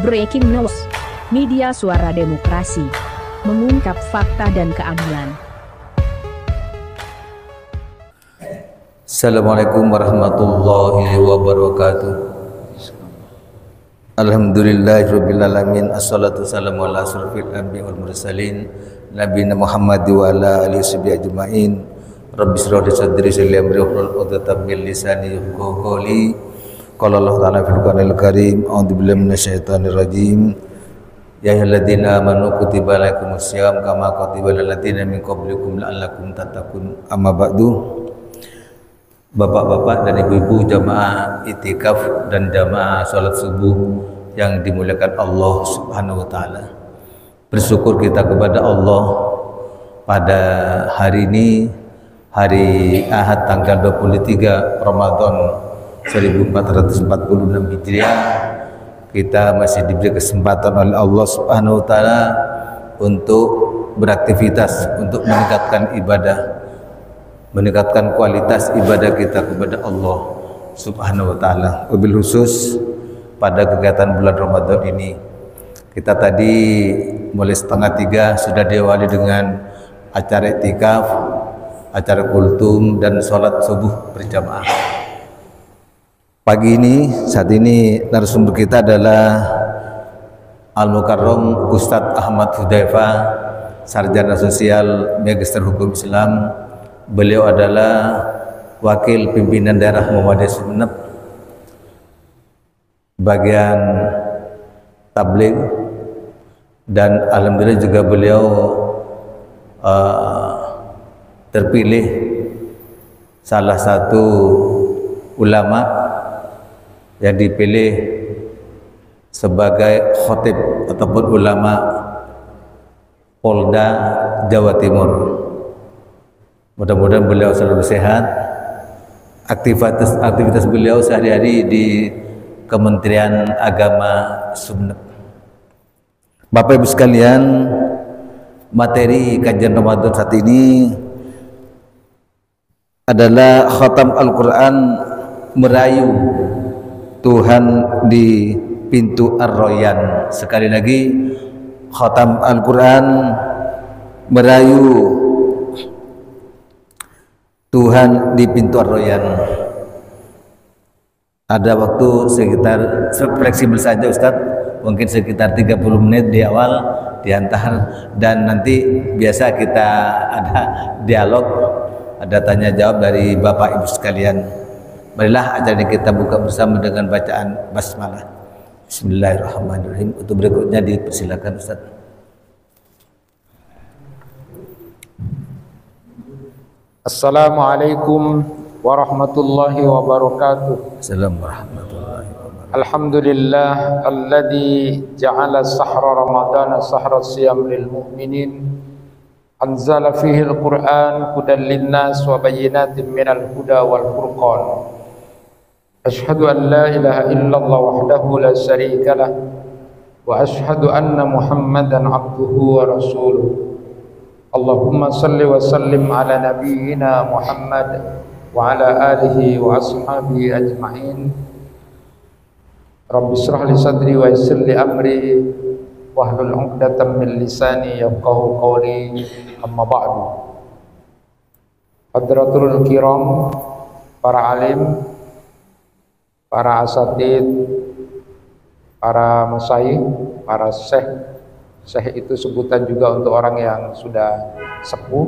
Breaking News, media suara demokrasi, mengungkap fakta dan keadilan. Assalamualaikum warahmatullahi wabarakatuh. Alhamdulillahirabbil alamin, assalatu wassalamu ala asrofil anbiya'i wal mursalin, nabiyina Muhammad wa ala alihi washabihi ajmain. Rabbi shrah li sadri wa yassir wahlul 'uqdatam min lisani yafqahu qawli. Qala Allah ta'ala fil Qur'anil Karim, a'udzu billahi minasyaitonir rajim. Ya ayyuhalladzina amanu kutiba alaikumus syiyam kama kutiba alal ladzina min qablikum la'allakum tattaqun. Amma ba'du. Bapak-bapak dan ibu-ibu jamaah itikaf dan jamaah salat subuh yang dimuliakan Allah Subhanahu wa taala. Bersyukur kita kepada Allah pada hari ini, hari Ahad tanggal 23 Ramadan 1446 Hijriah, kita masih diberi kesempatan oleh Allah Subhanahu wa taala untuk beraktivitas, untuk meningkatkan ibadah, meningkatkan kualitas ibadah kita kepada Allah Subhanahu wa taala. Wabil khusus pada kegiatan bulan Ramadan ini, kita tadi mulai 2:30 sudah diawali dengan acara iktikaf, acara kultum dan sholat subuh berjamaah. Pagi ini, saat ini narasumber kita adalah Al-Mukarram Ustadz Ahmad Hudzaifah, Sarjana Sosial Magister Hukum Islam. Beliau adalah Wakil Pimpinan Daerah Muhammadiyah Sumeneb, bagian tabligh, dan alhamdulillah juga beliau terpilih salah satu ulama yang dipilih sebagai khotib ataupun ulama Polda Jawa Timur. Mudah-mudahan beliau selalu sehat. Aktivitas beliau sehari-hari di Kementerian Agama Sumeneb. Bapak Ibu sekalian, materi kajian Ramadan saat ini adalah khatam Al-Quran, merayu Tuhan di pintu Ar-Rayyan. Sekali lagi, khatam Al-Quran, merayu Tuhan di pintu Ar-Rayyan. Ada waktu sekitar, fleksibel saja Ustadz, mungkin sekitar 30 menit di awal diantar, dan nanti biasa kita ada dialog, ada tanya jawab dari Bapak Ibu sekalian. Marilah acara ini kita buka bersama dengan bacaan basmalah. Bismillahirrahmanirrahim. Untuk berikutnya dipersilakan Ustaz. Assalamualaikum warahmatullahi wabarakatuh. Assalamualaikum warahmatullahi wabarakatuh. Alhamdulillah alladzi ja'ala sahra ramadana sahra siyam lil mu'minin, anzala fihi al-Qur'an hudan lin-nas wa bayyinatin minal huda wal furqan. Ashhadu an la ilaha illallah wahdahu la syarika lah wa ashhadu anna Muhammadan abduhu wa rasuluh. Allahumma salli wa sallim ala nabiyyina Muhammad wa ala alihi wa ashabihi ajma'in. Rabbi shrah li sadri wa yassir li amri wahlul 'uqdatam min lisani yafqahu qawli. Amma ba'du. Hadratul kiram, para alim, para asatid, para masyayikh, para syekh. Syekh itu sebutan juga untuk orang yang sudah sepuh.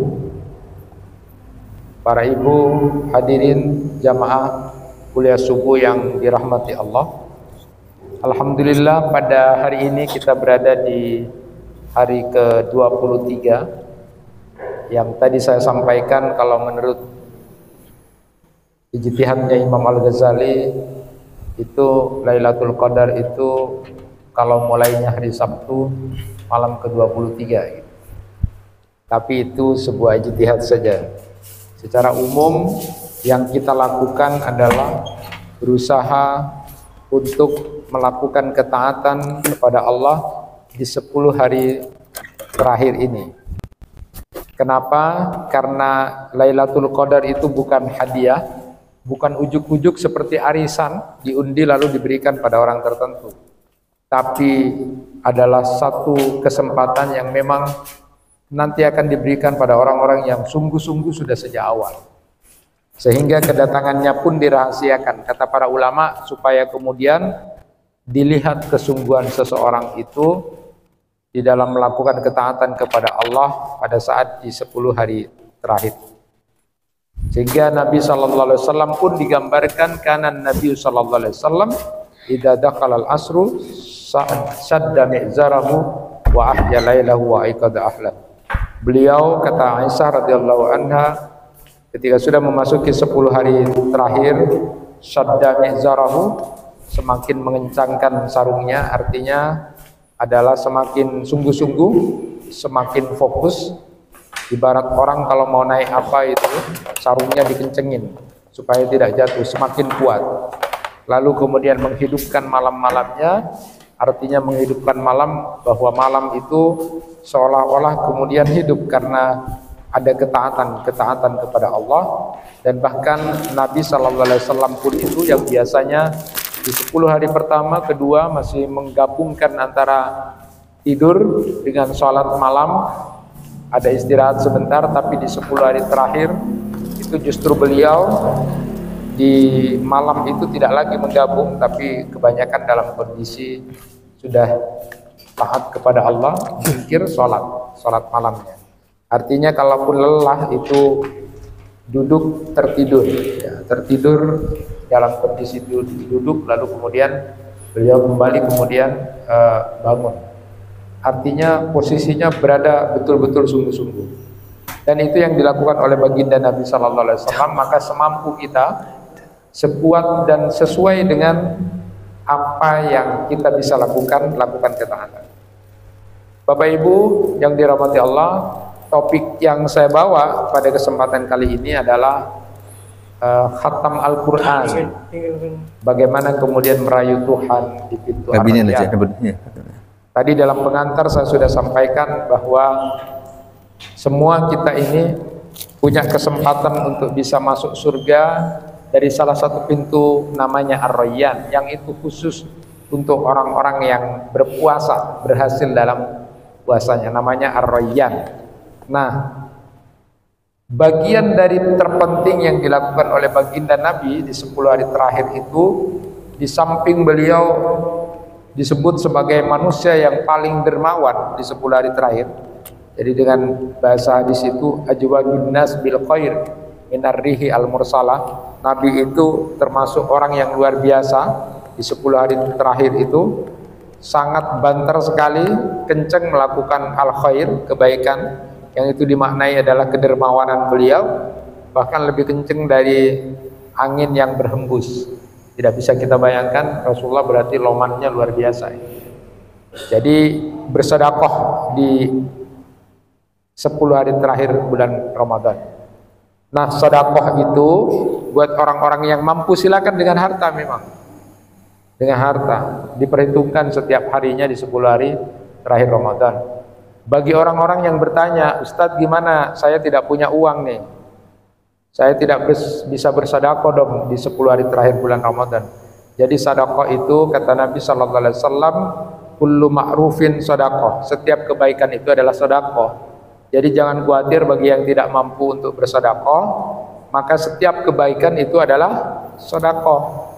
Para ibu hadirin jamaah kuliah subuh yang dirahmati Allah. Alhamdulillah pada hari ini kita berada di hari ke-23 yang tadi saya sampaikan, kalau menurut ijtihadnya Imam Al-Ghazali itu Lailatul Qadar itu kalau mulainya hari Sabtu malam ke-23 gitu. Tapi itu sebuah ijtihad saja. Secara umum yang kita lakukan adalah berusaha untuk melakukan ketaatan kepada Allah di 10 hari terakhir ini. Kenapa? Karena Lailatul Qadar itu bukan hadiah, bukan ujuk-ujuk seperti arisan diundi lalu diberikan pada orang tertentu. tapi adalah satu kesempatan yang memang nanti akan diberikan pada orang-orang yang sungguh-sungguh sudah sejak awal. Sehingga kedatangannya pun dirahasiakan, kata para ulama, supaya kemudian dilihat kesungguhan seseorang itu di dalam melakukan ketaatan kepada Allah pada saat di 10 hari terakhir. Sehingga Nabi SAW pun digambarkan, kanan Nabi SAW idza dakhala al-asru sadda mi'zarahu wa ahya lailahu wa aikada ahla. Beliau, kata Aisyah radhiyallahu anha, ketika sudah memasuki 10 hari terakhir, sadda mi'zarahu, semakin mengencangkan sarungnya, artinya adalah semakin sungguh-sungguh, semakin fokus. Ibarat orang kalau mau naik apa itu, sarungnya dikencengin supaya tidak jatuh, semakin kuat. Lalu kemudian menghidupkan malam-malamnya, artinya menghidupkan malam, bahwa malam itu seolah-olah kemudian hidup karena ada ketaatan kepada Allah. Dan bahkan Nabi SAW pun itu yang biasanya di 10 hari pertama, kedua masih menggabungkan antara tidur dengan sholat malam, ada istirahat sebentar, tapi di 10 hari terakhir itu justru beliau di malam itu tidak lagi menggabung, tapi kebanyakan dalam kondisi sudah taat kepada Allah, zikir, sholat malamnya. Artinya kalaupun lelah itu duduk tertidur, ya, tertidur dalam kondisi duduk, lalu kemudian beliau kembali kemudian bangun. Artinya posisinya berada betul-betul sungguh-sungguh. Dan itu yang dilakukan oleh baginda Nabi Sallallahu Alaihi Wasallam. Maka semampu kita, sekuat dan sesuai dengan apa yang kita bisa lakukan ketaatan. Bapak Ibu yang dirahmati Allah, topik yang saya bawa pada kesempatan kali ini adalah khatam Al-Quran. Bagaimana kemudian merayu Tuhan di pintu Ar-Rayyan. Tadi dalam pengantar saya sudah sampaikan bahwa semua kita ini punya kesempatan untuk bisa masuk surga dari salah satu pintu namanya Ar-Rayyan, yang itu khusus untuk orang-orang yang berpuasa, berhasil dalam puasanya, namanya Ar-Rayyan. Nah, bagian dari terpenting yang dilakukan oleh baginda Nabi di 10 hari terakhir itu, di samping beliau disebut sebagai manusia yang paling dermawan di 10 hari terakhir. Jadi dengan bahasa hadis itu, ajwadun nas bil khair minar rihi al mursalah. Nabi itu termasuk orang yang luar biasa di 10 hari terakhir itu, sangat banter sekali, kenceng melakukan al khair, kebaikan, yang itu dimaknai adalah kedermawanan beliau, bahkan lebih kenceng dari angin yang berhembus. Tidak bisa kita bayangkan, Rasulullah berarti lomannya luar biasa. Jadi bersedekah di 10 hari terakhir bulan Ramadan. Nah, sedekah itu buat orang-orang yang mampu, silakan dengan harta, memang dengan harta diperhitungkan setiap harinya di 10 hari terakhir Ramadan. Bagi orang-orang yang bertanya, Ustadz gimana, saya tidak punya uang nih, saya tidak bisa bersedekah dong di 10 hari terakhir bulan Ramadan. Jadi sedekah itu, kata Nabi Sallallahu Alaihi Wasallam, kullu ma'rufin sedekah, setiap kebaikan itu adalah sedekah. Jadi jangan khawatir bagi yang tidak mampu untuk bersedekah, maka setiap kebaikan itu adalah sedekah.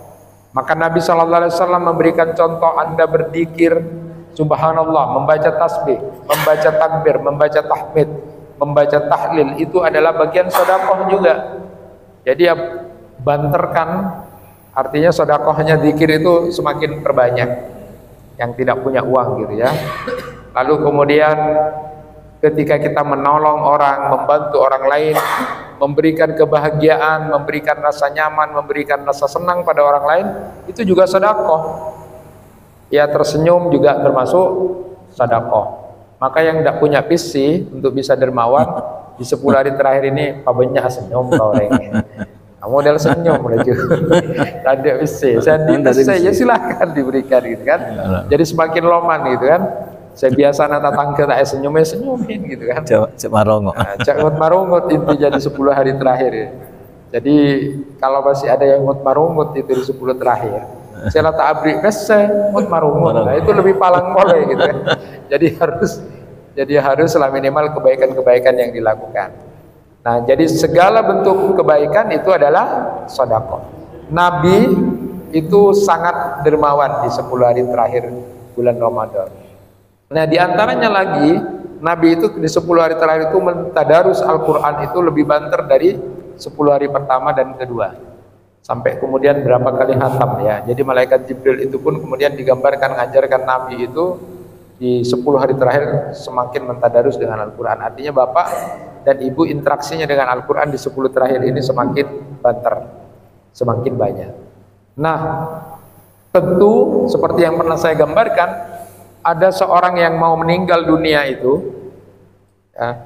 Maka Nabi Sallallahu Alaihi Wasallam memberikan contoh, Anda berzikir subhanallah, membaca tasbih, membaca takbir, membaca tahmid, membaca tahlil, itu adalah bagian sedekah juga. Jadi ya banterkan, artinya sedekahnya zikir itu semakin perbanyak yang tidak punya uang gitu ya. Lalu kemudian ketika kita menolong orang, membantu orang lain, memberikan kebahagiaan, memberikan rasa nyaman, memberikan rasa senang pada orang lain, itu juga sedekah. Ya, tersenyum juga termasuk sedekah. Maka yang tidak punya visi untuk bisa dermawan di 10 hari terakhir ini, pabennya senyum orangnya. Model senyum lagi. Ada visi, saya ya silahkan diberikan gitu kan. Jadi semakin loman gitu kan. Saya biasa nata tangke tak senyumin gitu kan. Cek marongot. Cek marongot inti jadi 10 hari terakhir ya. Jadi kalau masih ada yang marungut itu di 10 terakhir. Sela ta'abri bese mut marumun. Nah, itu lebih palang mole gitu kan. Jadi harus lah minimal kebaikan-kebaikan yang dilakukan. Nah, jadi segala bentuk kebaikan itu adalah sedekah. Nabi itu sangat dermawan di 10 hari terakhir bulan Ramadan. Nah, diantaranya lagi Nabi itu di 10 hari terakhir itu mentadarus Al-Quran itu lebih banter dari 10 hari pertama dan kedua, sampai kemudian berapa kali khatam ya. Jadi malaikat Jibril itu pun kemudian digambarkan ngajarkan Nabi itu di 10 hari terakhir semakin mentadarus dengan Al-Quran. Artinya bapak dan ibu interaksinya dengan Al-Quran di 10 terakhir ini semakin banter, semakin banyak. Nah, tentu seperti yang pernah saya gambarkan, ada seorang yang mau meninggal dunia itu ya,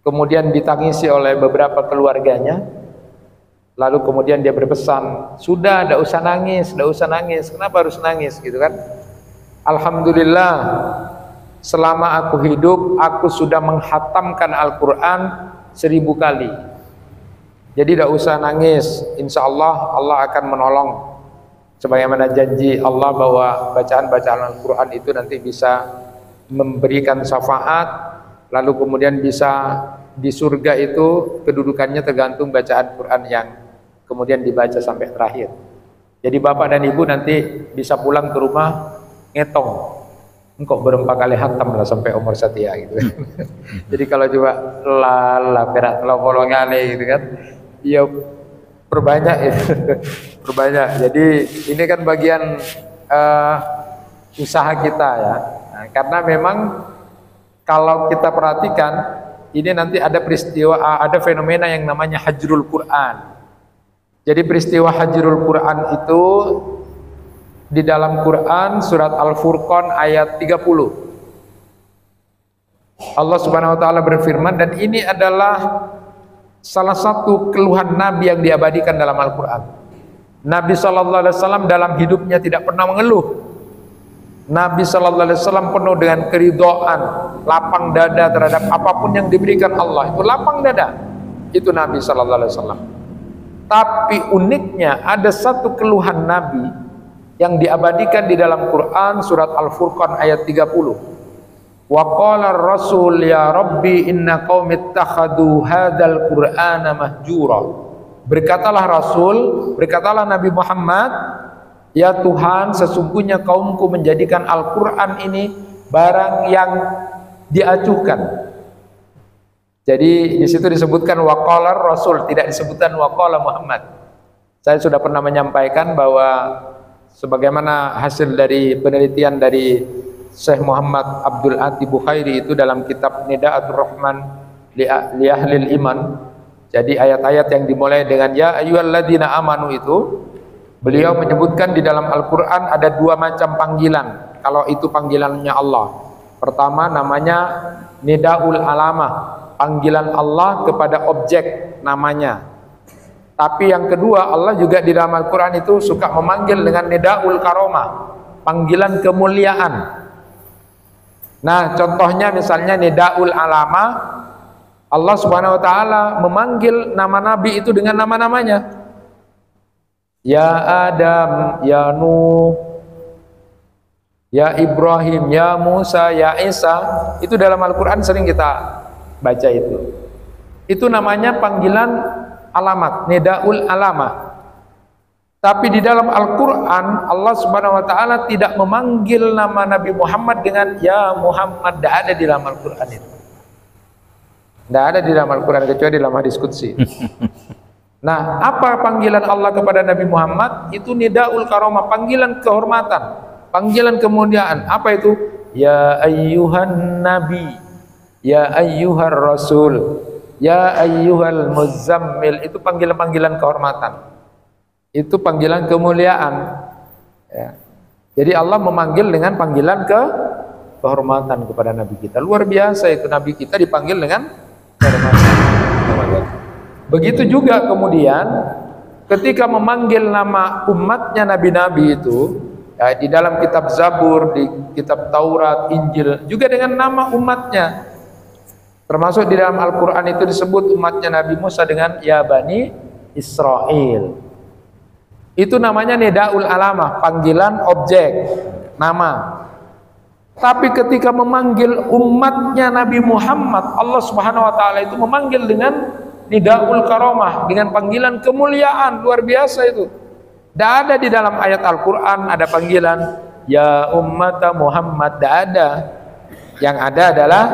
kemudian ditangisi oleh beberapa keluarganya, lalu kemudian dia berpesan, sudah tidak usah nangis, tidak usah nangis. Kenapa harus nangis gitu kan? Alhamdulillah, selama aku hidup aku sudah menghatamkan Al-Quran 1000 kali. Jadi tidak usah nangis, insya Allah Allah akan menolong. Sebagaimana janji Allah bahwa bacaan-bacaan Al-Quran itu nanti bisa memberikan syafaat, lalu kemudian bisa di surga itu kedudukannya tergantung bacaan Quran yang kemudian dibaca sampai terakhir. Jadi bapak dan ibu nanti bisa pulang ke rumah ngetong, engkau berempat kali hatam lah sampai umur setia gitu. Jadi kalau coba lala perak telur gitu kan, ya perbanyak ya. Perbanyak. Jadi ini kan bagian usaha kita ya. Nah, karena memang kalau kita perhatikan ini nanti ada peristiwa, ada fenomena yang namanya hajrul Quran. Jadi peristiwa hajrul Quran itu di dalam Quran surat Al-Furqan ayat 30. Allah Subhanahu wa taala berfirman, dan ini adalah salah satu keluhan Nabi yang diabadikan dalam Al-Quran. Nabi SAW dalam hidupnya tidak pernah mengeluh. Nabi SAW penuh dengan keridhaan, lapang dada terhadap apapun yang diberikan Allah. Itu lapang dada, itu Nabi SAW. Tapi uniknya ada satu keluhan Nabi yang diabadikan di dalam Quran surat Al-Furqan ayat 30. Wa qala ar-rasul ya rabbi inna qaumi ittakhadhu hadzal qur'ana mahjura. Berkatalah Rasul, berkatalah Nabi Muhammad, ya Tuhan, sesungguhnya kaumku menjadikan Al-Quran ini barang yang diacuhkan. Jadi di situ disebutkan waqala Rasul, tidak disebutkan waqala Muhammad. Saya sudah pernah menyampaikan bahwa sebagaimana hasil dari penelitian dari Syekh Muhammad Abdul Ati Bukhairi itu dalam kitab Nida'atul Rahman li Ahlil Iman. Jadi ayat-ayat yang dimulai dengan ya ayyuhalladzina amanu itu, beliau menyebutkan di dalam Al-Quran ada 2 macam panggilan. Kalau itu panggilannya Allah, pertama namanya Nida'ul Alamah, panggilan Allah kepada objek namanya. Tapi yang kedua, Allah juga di dalam Al-Quran itu suka memanggil dengan Nida'ul Karomah, panggilan kemuliaan. Nah, contohnya misalnya Nida'ul Alamah, Allah Subhanahu wa taala memanggil nama nabi itu dengan nama-namanya. Ya Adam, ya Nuh, ya Ibrahim, ya Musa, ya Isa. Itu dalam Al-Quran sering kita baca itu. Itu namanya panggilan alamat, Nida'ul Alamah. Tapi di dalam Al-Quran Allah Subhanahu wa taala tidak memanggil nama Nabi Muhammad dengan ya Muhammad. Tidak ada di dalam Al-Quran itu. Tidak ada di dalam Al-Quran kecuali dalam hadis qudsi. Nah, apa panggilan Allah kepada Nabi Muhammad? Itu Nida'ul Karomah, panggilan kehormatan, panggilan kemuliaan. Apa itu? Ya ayyuhan nabi, ya ayyuhar rasul, ya ayyuhal muzammil. Itu panggilan-panggilan kehormatan, itu panggilan kemuliaan ya. Jadi Allah memanggil dengan panggilan kehormatan kepada Nabi kita. Luar biasa itu, Nabi kita dipanggil dengan kehormatan. Begitu juga kemudian ketika memanggil nama umatnya nabi-nabi itu ya, di dalam kitab Zabur, di kitab Taurat, Injil juga dengan nama umatnya. Termasuk di dalam Al-Quran itu disebut umatnya Nabi Musa dengan ya Bani Israel. Itu namanya nidaul alamah, panggilan objek, nama. Tapi ketika memanggil umatnya Nabi Muhammad, Allah Subhanahu wa taala itu memanggil dengan nidaul karomah, dengan panggilan kemuliaan, luar biasa itu. Tidak ada di dalam ayat Al-Quran ada panggilan ya ummata Muhammad, tidak ada. Yang ada adalah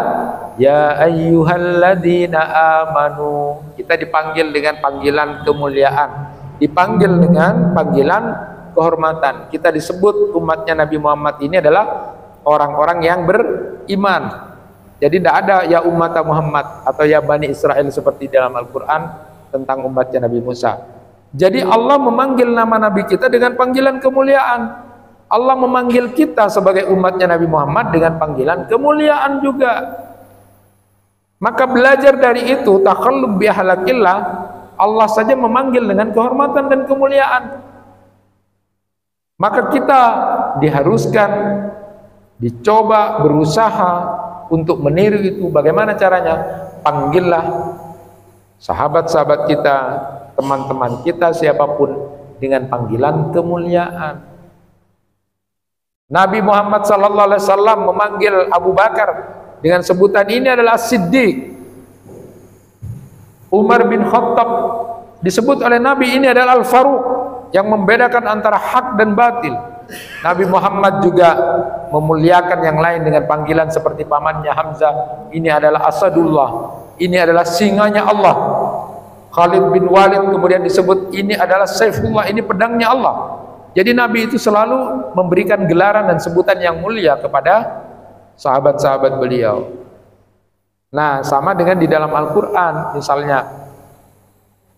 ya ayyuhalladzina amanu. Kita dipanggil dengan panggilan kemuliaan, dipanggil dengan panggilan kehormatan. Kita disebut umatnya Nabi Muhammad ini adalah orang-orang yang beriman. Jadi tidak ada ya ummata Muhammad atau ya Bani Israel seperti dalam Al-Quran tentang umatnya Nabi Musa. Jadi Allah memanggil nama Nabi kita dengan panggilan kemuliaan. Allah memanggil kita sebagai umatnya Nabi Muhammad dengan panggilan kemuliaan juga. Maka belajar dari itu, takhallub bi ahlakillah, Allah saja memanggil dengan kehormatan dan kemuliaan. Maka kita diharuskan, dicoba, berusaha untuk meniru itu. Bagaimana caranya? Panggillah sahabat-sahabat kita, teman-teman kita, siapapun dengan panggilan kemuliaan. Nabi Muhammad SAW memanggil Abu Bakar dengan sebutan ini adalah Siddiq. Umar bin Khattab disebut oleh Nabi ini adalah Al-Faruq, yang membedakan antara hak dan batil. Nabi Muhammad juga memuliakan yang lain dengan panggilan seperti pamannya Hamzah, ini adalah Asadullah, ini adalah singanya Allah. Khalid bin Walid kemudian disebut ini adalah Saifullah, ini pedangnya Allah. Jadi Nabi itu selalu memberikan gelaran dan sebutan yang mulia kepada sahabat-sahabat beliau. Nah, sama dengan di dalam Al-Quran, misalnya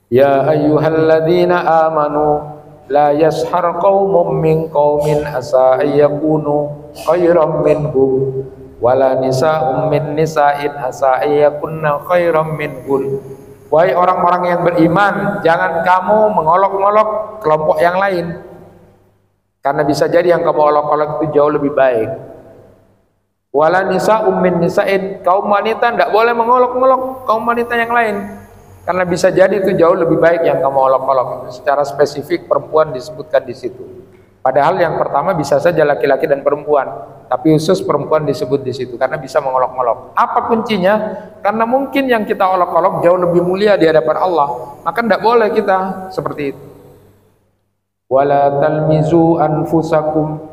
ya ayyuhalladzina amanu la yashar qaumun min qaumin asa ayyakunu khairam minhum wala nisa'um min nisa'in asa ayyakunna khairam minhum. Wahai orang-orang yang beriman, jangan kamu mengolok-olok kelompok yang lain, karena bisa jadi yang kamu olok-olok itu jauh lebih baik. Wala nisa'um min nisa'in, kaum wanita tidak boleh mengolok-olok kaum wanita yang lain, karena bisa jadi itu jauh lebih baik yang kamu olok-olok. Secara spesifik perempuan disebutkan di situ. Padahal yang pertama bisa saja laki-laki dan perempuan, tapi khusus perempuan disebut di situ karena bisa mengolok-olok. Apa kuncinya? Karena mungkin yang kita olok-olok jauh lebih mulia di hadapan Allah, maka tidak boleh kita seperti itu. Wala talmizu anfusakum,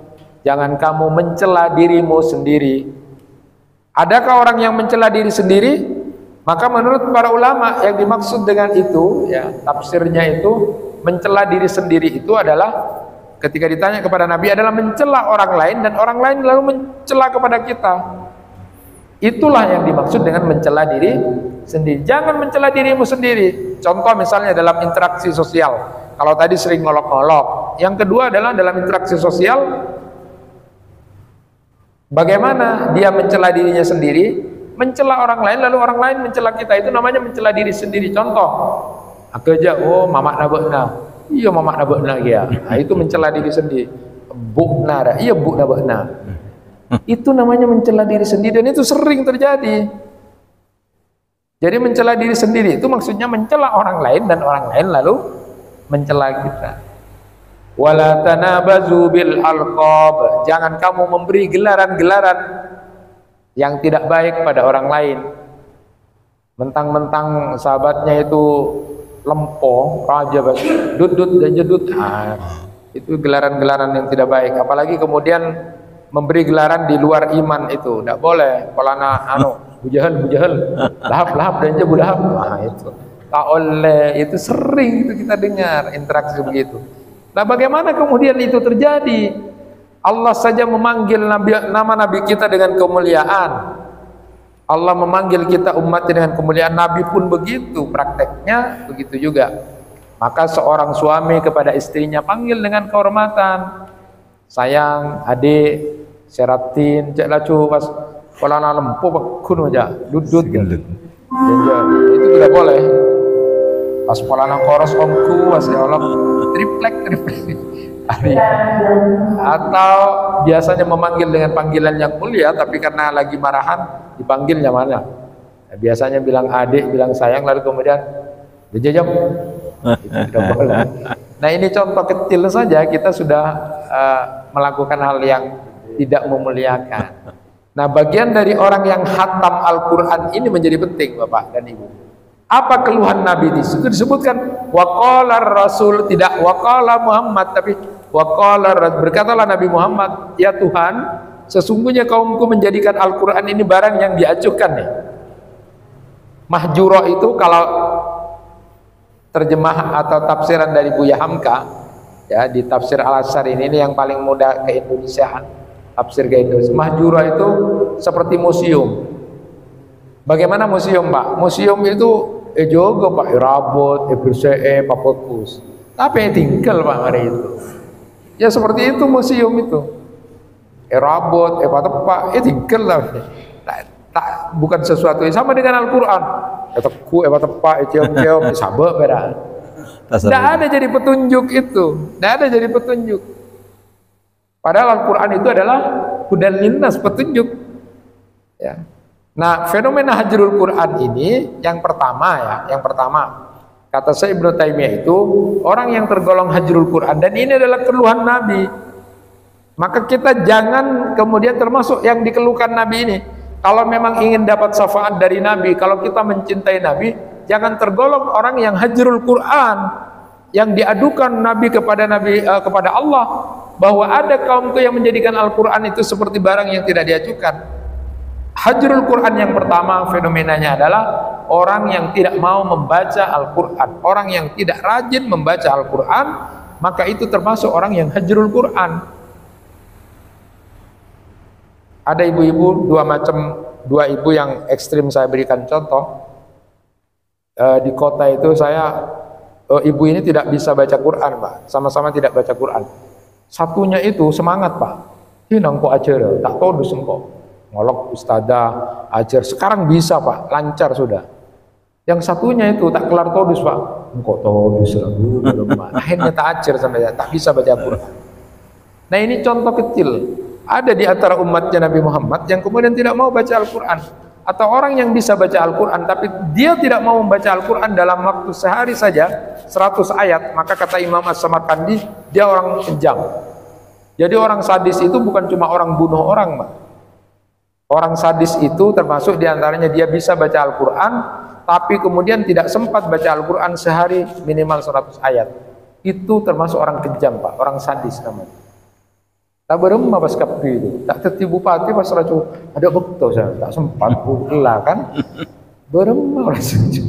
jangan kamu mencela dirimu sendiri. Adakah orang yang mencela diri sendiri? Maka menurut para ulama yang dimaksud dengan itu, ya, tafsirnya itu mencela diri sendiri itu adalah ketika ditanya kepada Nabi adalah mencela orang lain dan orang lain lalu mencela kepada kita. Itulah yang dimaksud dengan mencela diri sendiri. Jangan mencela dirimu sendiri. Contoh misalnya dalam interaksi sosial. Kalau tadi sering ngolok-ngolok. Yang kedua adalah dalam interaksi sosial, bagaimana dia mencela dirinya sendiri, mencela orang lain, lalu orang lain mencela kita. Itu namanya mencela diri sendiri. Contoh, aku aja, oh mamak nabekna, iya mamak nabekna ya. Nah, itu mencela diri sendiri. Bukna dah, iya buk nabekna. Itu namanya mencela diri sendiri dan itu sering terjadi. Jadi mencela diri sendiri itu maksudnya mencela orang lain dan orang lain lalu mencela kita. Wala tanabazu bil alqab, jangan kamu memberi gelaran-gelaran yang tidak baik pada orang lain. Mentang-mentang sahabatnya itu lempoh, raja dut-dut dan jedut. Nah, itu gelaran-gelaran yang tidak baik. Apalagi kemudian memberi gelaran di luar iman itu tidak boleh. Kolana bujahal, lahap dan jabu lahap. Nah, itu tak oleh, itu sering itu kita dengar interaksi begitu. Nah, bagaimana kemudian itu terjadi? Allah saja memanggil nama Nabi kita dengan kemuliaan. Allah memanggil kita umatnya dengan kemuliaan. Nabi pun begitu, prakteknya begitu juga. Maka seorang suami kepada istrinya panggil dengan kehormatan. Sayang, adik, seratin, cek lacu pas kolana lempuh kuno aja, dudut gitu. Itu tidak boleh. Pas kolana koros omku, was ya Allah, triplek. Atau biasanya memanggil dengan panggilan yang mulia, tapi karena lagi marahan dipanggilnya mana? Nah, biasanya bilang adik, bilang sayang, lalu kemudian dijajam. Itu tidak boleh. Nah ini contoh kecil saja kita sudah melakukan hal yang tidak memuliakan. Nah bagian dari orang yang khatam Al-Quran ini menjadi penting Bapak dan Ibu. Apa keluhan Nabi di situ disebutkan waqala Rasul, tidak waqala Muhammad, tapi waqala, berkatalah Nabi Muhammad, ya Tuhan, sesungguhnya kaumku menjadikan Al-Quran ini barang yang diacuhkan nih. Mahjuro itu kalau terjemah atau tafsiran dari Buya Hamka ya, di tafsir Al-Asar ini yang paling mudah ke Indonesiaan, tafsir ke Indonesia. Mahjuro itu seperti museum. Bagaimana museum Pak? Museum itu juga Pak rabot, bersih, papokus. Tapi tinggal Pak hari itu. Ya seperti itu museum itu. Rabot, tepak, tinggal lah. Tak bukan sesuatu yang sama dengan Al-Quran. Teku, tepak, cium-cium, sabak beda. Tidak ada jadi petunjuk itu. Tidak ada jadi petunjuk. Padahal Al-Quran itu adalah hudan linnas, petunjuk. Ya. Nah, fenomena hajrul Quran ini yang pertama kata saya Ibnu Taimiyah itu orang yang tergolong hajrul Quran, dan ini adalah keluhan Nabi. Maka kita jangan kemudian termasuk yang dikeluhkan Nabi ini. Kalau memang ingin dapat syafaat dari Nabi, kalau kita mencintai Nabi, jangan tergolong orang yang hajrul Quran, yang diadukan Nabi kepada Allah, bahwa ada kaumku yang menjadikan Al-Quran itu seperti barang yang tidak diajukan. Hajrul Quran yang pertama fenomenanya adalah orang yang tidak mau membaca Al-Quran, orang yang tidak rajin membaca Al-Quran, maka itu termasuk orang yang hajrul Quran. Ada ibu-ibu dua ibu yang ekstrim saya berikan contoh. Di kota itu ibu ini tidak bisa baca Quran Pak, sama-sama tidak baca Quran. Satunya itu semangat Pak, ini nangko ajar, tak tahu dusengko ngolok ustadzah ajar, sekarang bisa Pak, lancar sudah. Yang satunya itu tak kelar todus Pak, engkau todus lagu akhirnya tak ajar sampai tak bisa baca Quran. Nah ini contoh kecil, ada di antara umatnya Nabi Muhammad yang kemudian tidak mau baca Al-Quran, atau orang yang bisa baca Al-Quran tapi dia tidak mau membaca Al-Quran dalam waktu sehari saja 100 ayat, maka kata Imam As-Samarkandi dia orang kejam. Jadi orang sadis itu bukan cuma orang bunuh orang Pak. Orang sadis itu termasuk diantaranya dia bisa baca Al-Quran tapi kemudian tidak sempat baca Al-Quran sehari minimal 100 ayat. Itu termasuk orang kejam Pak, orang sadis namanya. Tak beremah pas kapri itu, tak teti bupati pas racu ada bekto saya, tak sempat pula kan. Beremah orang sadis.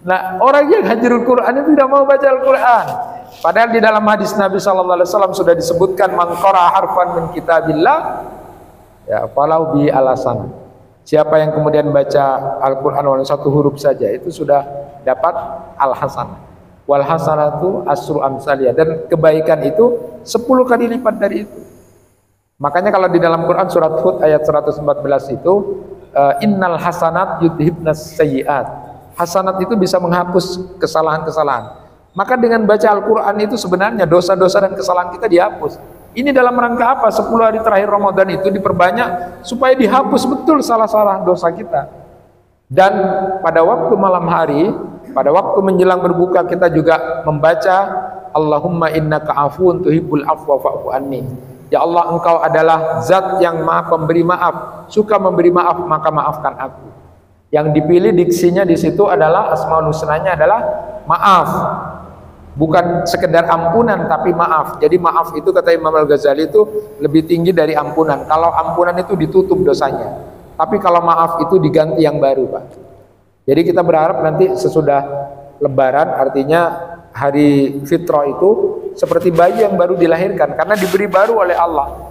Nah orang yang hajrul Quran itu tidak mau baca Al-Quran. Padahal di dalam hadis Nabi SAW sudah disebutkan man qara'a harfan min kitabillah ya falau bi alasan. Siapa yang kemudian baca Al-Quran walau satu huruf saja itu sudah dapat al-hasanah. Wal hasanatu asru amsaliyah, dan kebaikan itu 10 kali lipat dari itu. Makanya kalau di dalam Quran surat Hud ayat 114 itu innal hasanat yudhibnas sayyiat. Hasanat itu bisa menghapus kesalahan-kesalahan. Maka dengan baca Al-Quran itu sebenarnya dosa-dosa dan kesalahan kita dihapus. Ini dalam rangka apa? 10 hari terakhir Ramadan itu diperbanyak supaya dihapus betul salah-salah dosa kita. Dan pada waktu malam hari, pada waktu menjelang berbuka kita juga membaca Allahumma innaka afuun tuhibbul afwa fa'fu anni. Ya Allah, engkau adalah zat yang maha pemberi maaf, suka memberi maaf, maka maafkan aku. Yang dipilih diksinya di situ adalah Asmaul Husnanya adalah maaf. Bukan sekedar ampunan tapi maaf. Jadi maaf itu kata Imam Al-Ghazali itu lebih tinggi dari ampunan. Kalau ampunan itu ditutup dosanya, tapi kalau maaf itu diganti yang baru Pak. Jadi kita berharap nanti sesudah Lebaran, artinya hari fitrah itu seperti bayi yang baru dilahirkan karena diberi baru oleh Allah.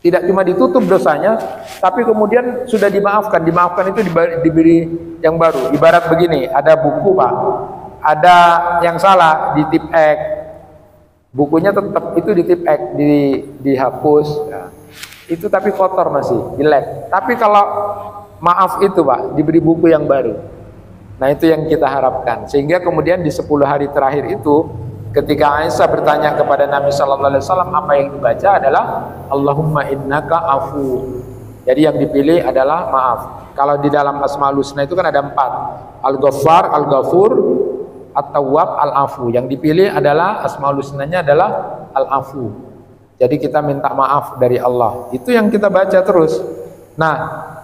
Tidak cuma ditutup dosanya, tapi kemudian sudah dimaafkan. Dimaafkan itu diberi yang baru. Ibarat begini, ada buku Pak, ada yang salah di tip X, bukunya tetap itu di tip X, dihapus ya. Itu tapi kotor masih jelek. Tapi kalau maaf itu Pak, diberi buku yang baru. Nah itu yang kita harapkan, sehingga kemudian di 10 hari terakhir itu ketika Aisyah bertanya kepada Nabi SAW apa yang dibaca adalah Allahumma innaka afu. Jadi yang dipilih adalah maaf. Kalau di dalam Asmaul Husna itu kan ada 4, Al-Ghaffar, Al-Ghafur, At-Tawwab, Al-Afu. Yang dipilih adalah Asmaul Husnanya adalah Al-Afu. Jadi kita minta maaf dari Allah. Itu yang kita baca terus. Nah,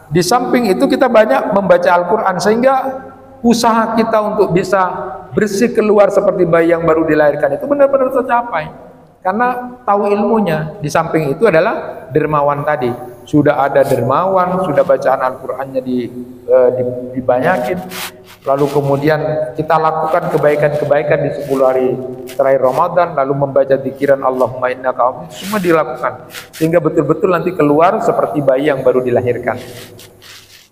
di samping itu kita banyak membaca Al-Quran sehingga usaha kita untuk bisa bersih keluar seperti bayi yang baru dilahirkan itu benar-benar tercapai. Karena tahu ilmunya. Di samping itu adalah dermawan tadi. Sudah ada dermawan, sudah bacaan Al-Qur'annya dibanyakin. Lalu kemudian kita lakukan kebaikan-kebaikan di 10 hari terakhir Ramadan, lalu membaca dzikiran Allahumma innaka, itu semua dilakukan. Sehingga betul-betul nanti keluar seperti bayi yang baru dilahirkan.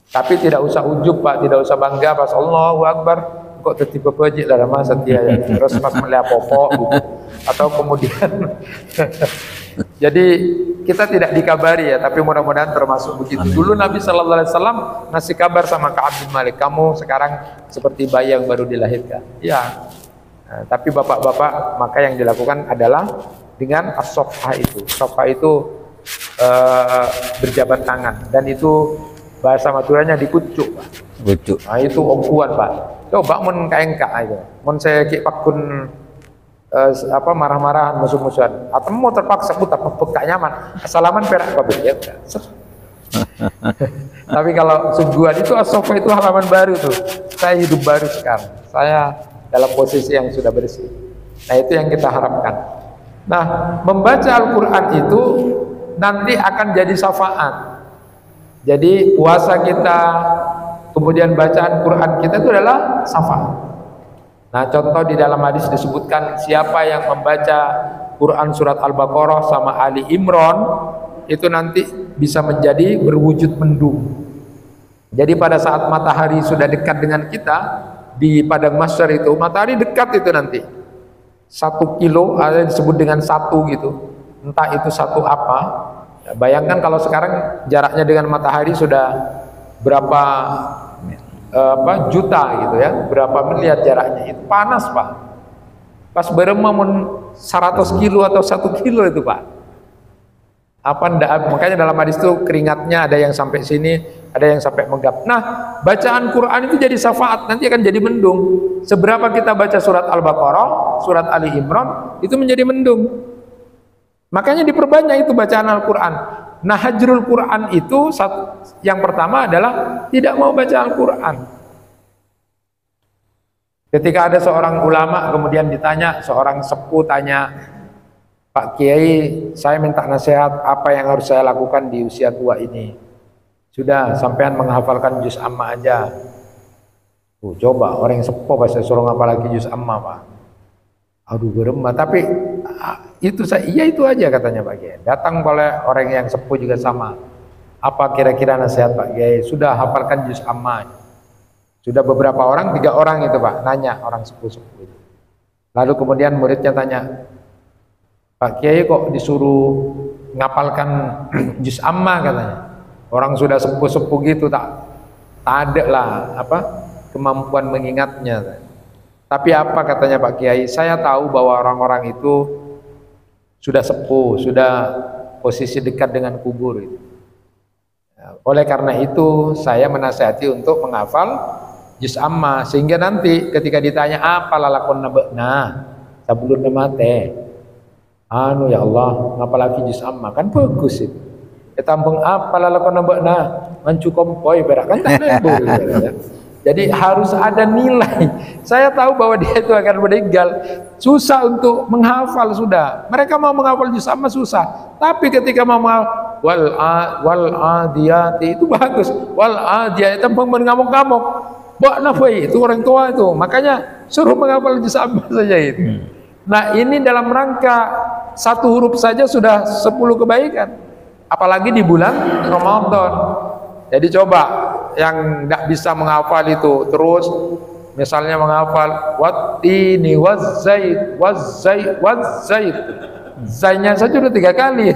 Tapi tidak usah ujub Pak, tidak usah bangga pas Allahu Akbar kok tertiba pejik lah masa dia ya. Terus pas melihat popok gitu. Atau kemudian jadi kita tidak dikabari ya, tapi mudah-mudahan termasuk begitu. Amin. Dulu Nabi Sallallahu Alaihi Wasallam ngasih kabar sama Ka'ab bin Malik, kamu sekarang seperti bayi yang baru dilahirkan. Ya, nah, tapi bapak-bapak maka yang dilakukan adalah dengan as-sofha itu. Sofha itu berjabat tangan, dan itu bahasa Maduranya dikucuk, Pak. Kucuk. Nah, itu ongkuan, Pak. Coba mun kaengka aja. Mun saya ki pakun marah-marahan musuh-musuhan atau mau terpaksa putar tak nyaman salaman perak kabeh ya. Tapi kalau sungguhan itu as-sofa itu halaman baru tuh, saya hidup baru sekarang, saya dalam posisi yang sudah bersih. Nah, itu yang kita harapkan. Nah, membaca Al-Quran itu nanti akan jadi syafaat. Jadi puasa kita, kemudian bacaan Quran kita itu adalah syafaat. Nah, contoh di dalam hadis disebutkan siapa yang membaca Quran surat Al-Baqarah sama Ali Imran itu nanti bisa menjadi berwujud mendung. Jadi pada saat matahari sudah dekat dengan kita di padang mahsyar itu, matahari dekat itu nanti 1 kilo, ada yang disebut dengan 1 gitu, entah itu 1 apa. Ya, bayangkan kalau sekarang jaraknya dengan matahari sudah berapa juta gitu ya, berapa miliar jaraknya, itu panas Pak. Pas beremam 100 kilo atau 1 kilo itu Pak. Makanya dalam hadis itu keringatnya ada yang sampai sini, ada yang sampai menggap. Nah, bacaan Quran itu jadi syafaat, nanti akan jadi mendung. Seberapa kita baca surat Al-Baqarah, surat Ali Imran, itu menjadi mendung. Makanya diperbanyak itu bacaan Al-Quran. Nah, hajrul Quran itu yang pertama adalah tidak mau baca Al-Quran. Ketika ada seorang ulama kemudian ditanya, seorang sepuh tanya, Pak Kiai, saya minta nasihat apa yang harus saya lakukan di usia tua ini. Sudah, sampean menghafalkan juz amma aja. Coba orang yang sepuh saya suruh ngapal lagi juz amma Pak. Aduh beremah, tapi itu iya itu aja katanya Pak Kiai. Datang oleh orang yang sepuh juga sama. Apa kira-kira nasihat Pak Kiai? Sudah hafalkan juz amma. Sudah beberapa orang, 3 orang itu Pak, nanya orang sepuh-sepuh itu. Lalu kemudian muridnya tanya, Pak Kiai kok disuruh ngapalkan juz amma katanya. Orang sudah sepuh-sepuh gitu tak ada lah kemampuan mengingatnya. Tapi apa katanya Pak Kiai, saya tahu bahwa orang-orang itu sudah sepuh, sudah posisi dekat dengan kubur. Oleh karena itu saya menasihati untuk menghafal juz amma, sehingga nanti ketika ditanya apa lalakon nabekna sabulun mate, ya Allah ngapa lagi juz amma, kan bagus itu. Tampung apa lalakon nabekna mancu kompoi berak kan tak ada. Jadi harus ada nilai. Saya tahu bahwa dia itu akan meninggal. Susah untuk menghafal sudah. Mereka mau menghafal juz amma susah. Tapi ketika mau menghafal wal adiyati itu bagus. Wal adiyati tampang mengamuk-ngamuk. Bak nafai itu orang tua itu. Makanya suruh menghafal juz amma saja itu. Nah, ini dalam rangka 1 huruf saja sudah 10 kebaikan. Apalagi di bulan Ramadan. Jadi coba yang tidak bisa menghafal itu terus, misalnya menghafal wattini wazzait zainya saja sudah 3 kali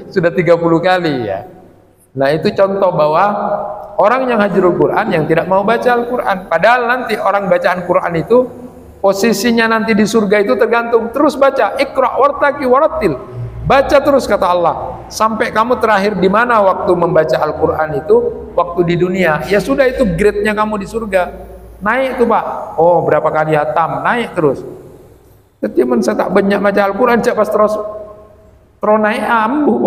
sudah 30 kali ya. Nah, itu contoh bahwa orang yang hajrul Quran yang tidak mau baca Al-Quran, padahal nanti orang bacaan Quran itu posisinya nanti di surga itu tergantung terus baca Iqra wartaqi warattil. Baca terus kata Allah sampai kamu terakhir di mana waktu membaca Al-Quran itu, waktu di dunia, ya sudah itu grade-nya kamu di surga. naik tuh Pak. Oh berapa kali hatam, naik terus. Jadi saya tak banyak baca Al-Quran, pas terus naik ambuh,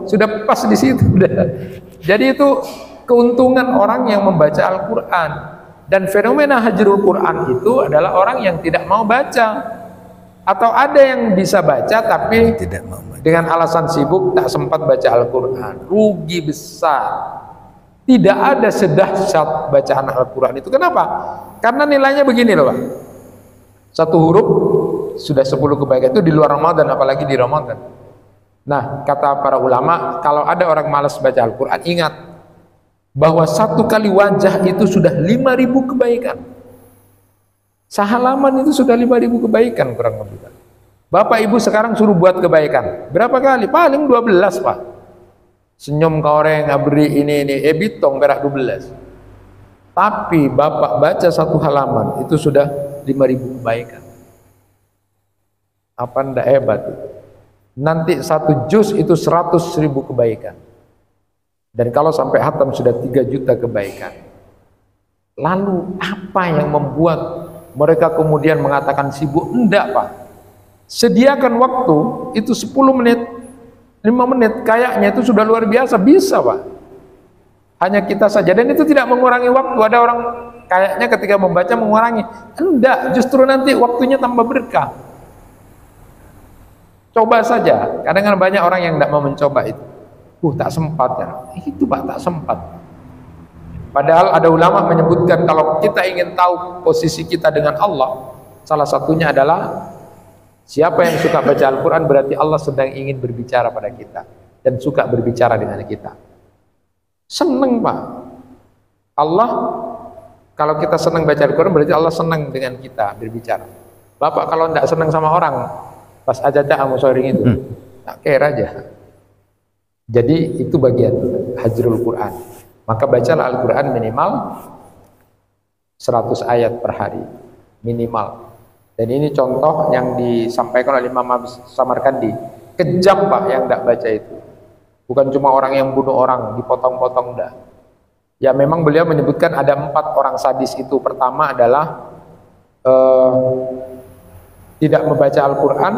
sudah pas di situ. Jadi itu keuntungan orang yang membaca Al-Quran. Dan fenomena hajrul Quran itu adalah orang yang tidak mau baca, atau ada yang bisa baca tapi Tidak mau baca. dengan alasan sibuk tak sempat baca Al-Quran. Rugi besar. Tidak ada sedahsyat bacaan Al-Quran itu. Kenapa? Karena nilainya begini loh Pak. Satu huruf sudah 10 kebaikan, itu di luar Ramadan, apalagi di Ramadan. Nah, kata para ulama, kalau ada orang malas baca Al-Quran, ingat bahwa satu kali wajah itu sudah 5.000 kebaikan. Sehalaman itu sudah 5.000 kebaikan kurang lebih. Bapak Ibu sekarang suruh buat kebaikan. Berapa kali? Paling 12 Pak. Senyum ke orang, ngaberi ini, bitong berak 12. Tapi Bapak baca satu halaman, itu sudah 5.000 kebaikan. Apa ndak hebat? Nanti satu juz itu 100.000 kebaikan. Dan kalau sampai hatam sudah 3 juta kebaikan. Lalu apa yang membuat mereka kemudian mengatakan sibuk? Enggak Pak. Sediakan waktu itu 10 menit, 5 menit, kayaknya itu sudah luar biasa, bisa Pak. Hanya kita saja, dan itu tidak mengurangi waktu. Ada orang kayaknya ketika membaca mengurangi, enggak, justru nanti waktunya tambah berkah. Coba saja, kadang-kadang banyak orang yang tidak mau mencoba itu. Tak sempat ya, itu Pak, tak sempat. Padahal ada ulama menyebutkan kalau kita ingin tahu posisi kita dengan Allah, salah satunya adalah siapa yang suka baca Al-Quran, berarti Allah sedang ingin berbicara pada kita dan suka berbicara dengan kita. Seneng Pak. Allah, kalau kita senang baca Al-Quran, berarti Allah senang dengan kita berbicara. Bapak kalau tidak senang sama orang, pas aja kamu sharing itu, tak care aja. Jadi itu bagian hajrul Quran. Maka bacalah Al-Quran minimal 100 ayat per hari, minimal. Dan ini contoh yang disampaikan oleh Imam Samarkandi. Kejam Pak yang tidak baca itu. Bukan cuma orang yang bunuh orang, dipotong-potong, enggak. Ya memang beliau menyebutkan ada 4 orang sadis itu. Pertama adalah tidak membaca Al-Quran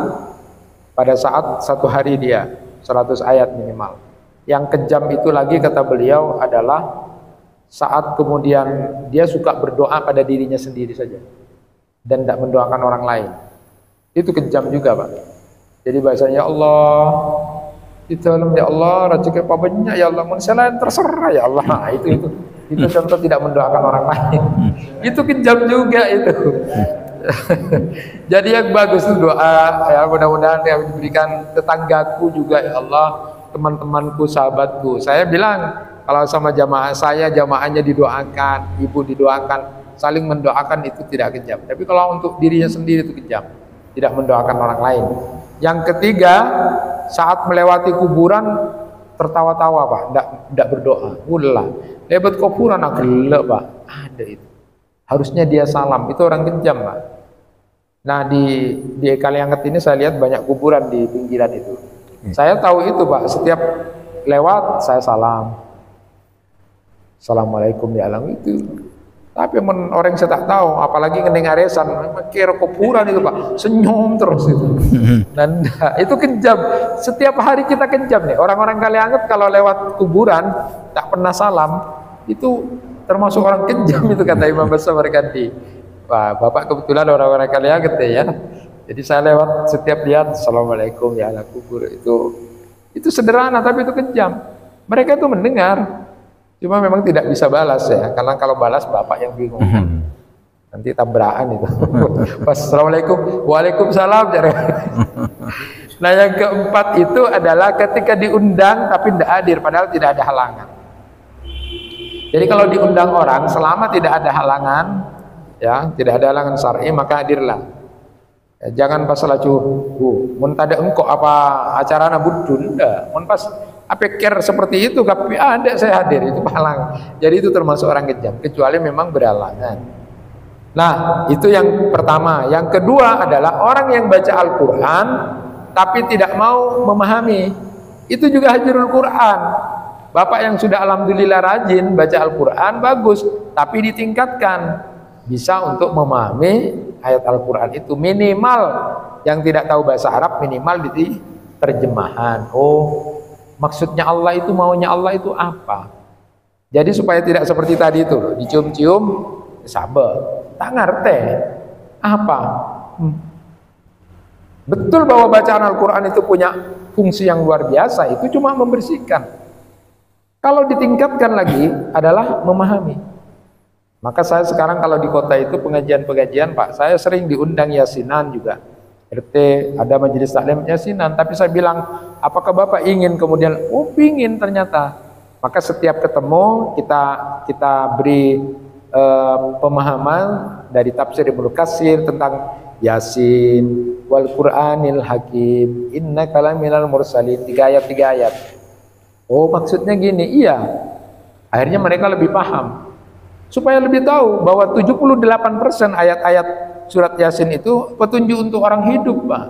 pada saat satu hari dia 100 ayat minimal. Yang kejam itu lagi kata beliau adalah saat kemudian dia suka berdoa pada dirinya sendiri saja dan tidak mendoakan orang lain. Itu kejam juga Pak. Jadi bahasanya, ya Allah, ditolong ya Allah, rezeki apa banyak ya Allah, selain terserah ya Allah. Itu contoh tidak mendoakan orang lain. Itu kejam juga itu. Jadi yang bagus itu doa ya, mudah-mudahan yang diberikan tetanggaku juga ya Allah, teman-temanku, sahabatku. Saya bilang kalau sama jamaah saya, jamaahnya didoakan, ibu didoakan, saling mendoakan, itu tidak kejam. Tapi kalau untuk dirinya sendiri itu kejam, tidak mendoakan orang lain. Yang ketiga, saat melewati kuburan tertawa-tawa Pak, tidak berdoa. Ulah, lewat kuburan gelap Pak, ada itu. Harusnya dia salam, itu orang kejam Pak. Nah di Kalianget ini saya lihat banyak kuburan di pinggiran itu. Saya tahu itu Pak, setiap lewat saya salam, Assalamualaikum ya alam itu. Tapi orang saya tak tahu, apalagi ngening aresan, kira kuburan itu Pak, senyum terus itu. Dan itu kejam. Setiap hari kita kejam nih. Orang-orang Kalianget kalau lewat kuburan tak pernah salam, itu termasuk orang kejam itu kata Imam Samarkandi. Wah, Bapak kebetulan orang-orang Kalianget ya. Jadi saya lewat setiap lihat Assalamualaikum ya ala kubur, itu sederhana tapi itu kejam. Mereka itu mendengar, cuma memang tidak bisa balas ya, karena kalau balas Bapak yang bingung. Nanti tabrakan itu. Pas Assalamualaikum, Waalaikumsalam. Nah yang keempat itu adalah ketika diundang tapi tidak hadir, padahal tidak ada halangan. Jadi kalau diundang orang selama tidak ada halangan, ya tidak ada halangan syar'i, maka hadirlah. Ya, jangan pas laju, mun tada engkau apa acara nabudun, enggak. Mun pas apa care seperti itu, tapi ada saya hadir, itu halang. Jadi itu termasuk orang kejam, kecuali memang berhalangan. Nah itu yang pertama. Yang kedua adalah orang yang baca Al-Quran tapi tidak mau memahami, itu juga hajrul Quran. Bapak yang sudah alhamdulillah rajin baca Al-Quran bagus, tapi ditingkatkan. bisa untuk memahami ayat Al-Quran itu. Minimal yang tidak tahu bahasa Arab, minimal di terjemahan. Oh, maksudnya Allah itu, maunya Allah itu apa? Jadi supaya tidak seperti tadi itu, dicium-cium, sabar, tak ngerti apa. Betul bahwa bacaan Al-Quran itu punya fungsi yang luar biasa, itu cuma membersihkan. Kalau ditingkatkan lagi adalah memahami. Maka saya sekarang kalau di kota itu pengajian-pengajian, Pak, saya sering diundang yasinan juga. RT ada majelis taklim yasinan, tapi saya bilang, apakah Bapak ingin? Kemudian, oh ingin ternyata. Maka setiap ketemu kita beri pemahaman dari tafsir Ibnu Katsir tentang Yasin wal Qur'anil Hakim innaka laminal mursalin, 3 ayat. Oh maksudnya gini, iya. Akhirnya mereka lebih paham. Supaya lebih tahu bahwa 78% ayat-ayat surat Yasin itu petunjuk untuk orang hidup, Pak.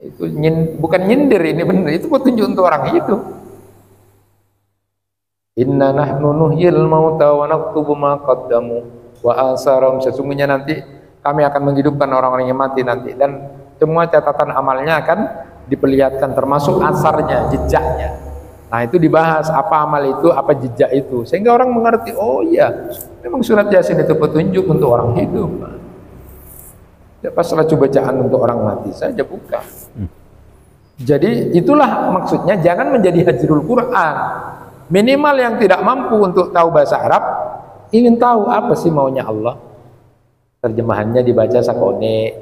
Itu bukan nyindir, ini benar, itu petunjuk untuk orang hidup. Inna nahnu nuhyil mauta wa naktubu ma qaddamu wa asarum, sesungguhnya nanti kami akan menghidupkan orang-orang yang mati nanti, dan semua catatan amalnya akan diperlihatkan termasuk asarnya, jejaknya. Nah itu dibahas apa amal itu, apa jejak itu, sehingga orang mengerti, oh iya memang surat Yasin itu petunjuk untuk orang hidup. Ya pas baca bacaan untuk orang mati saja bukan. Jadi itulah maksudnya, jangan menjadi hajrul Quran. Minimal yang tidak mampu untuk tahu bahasa Arab, ingin tahu apa sih maunya Allah, terjemahannya dibaca sakone.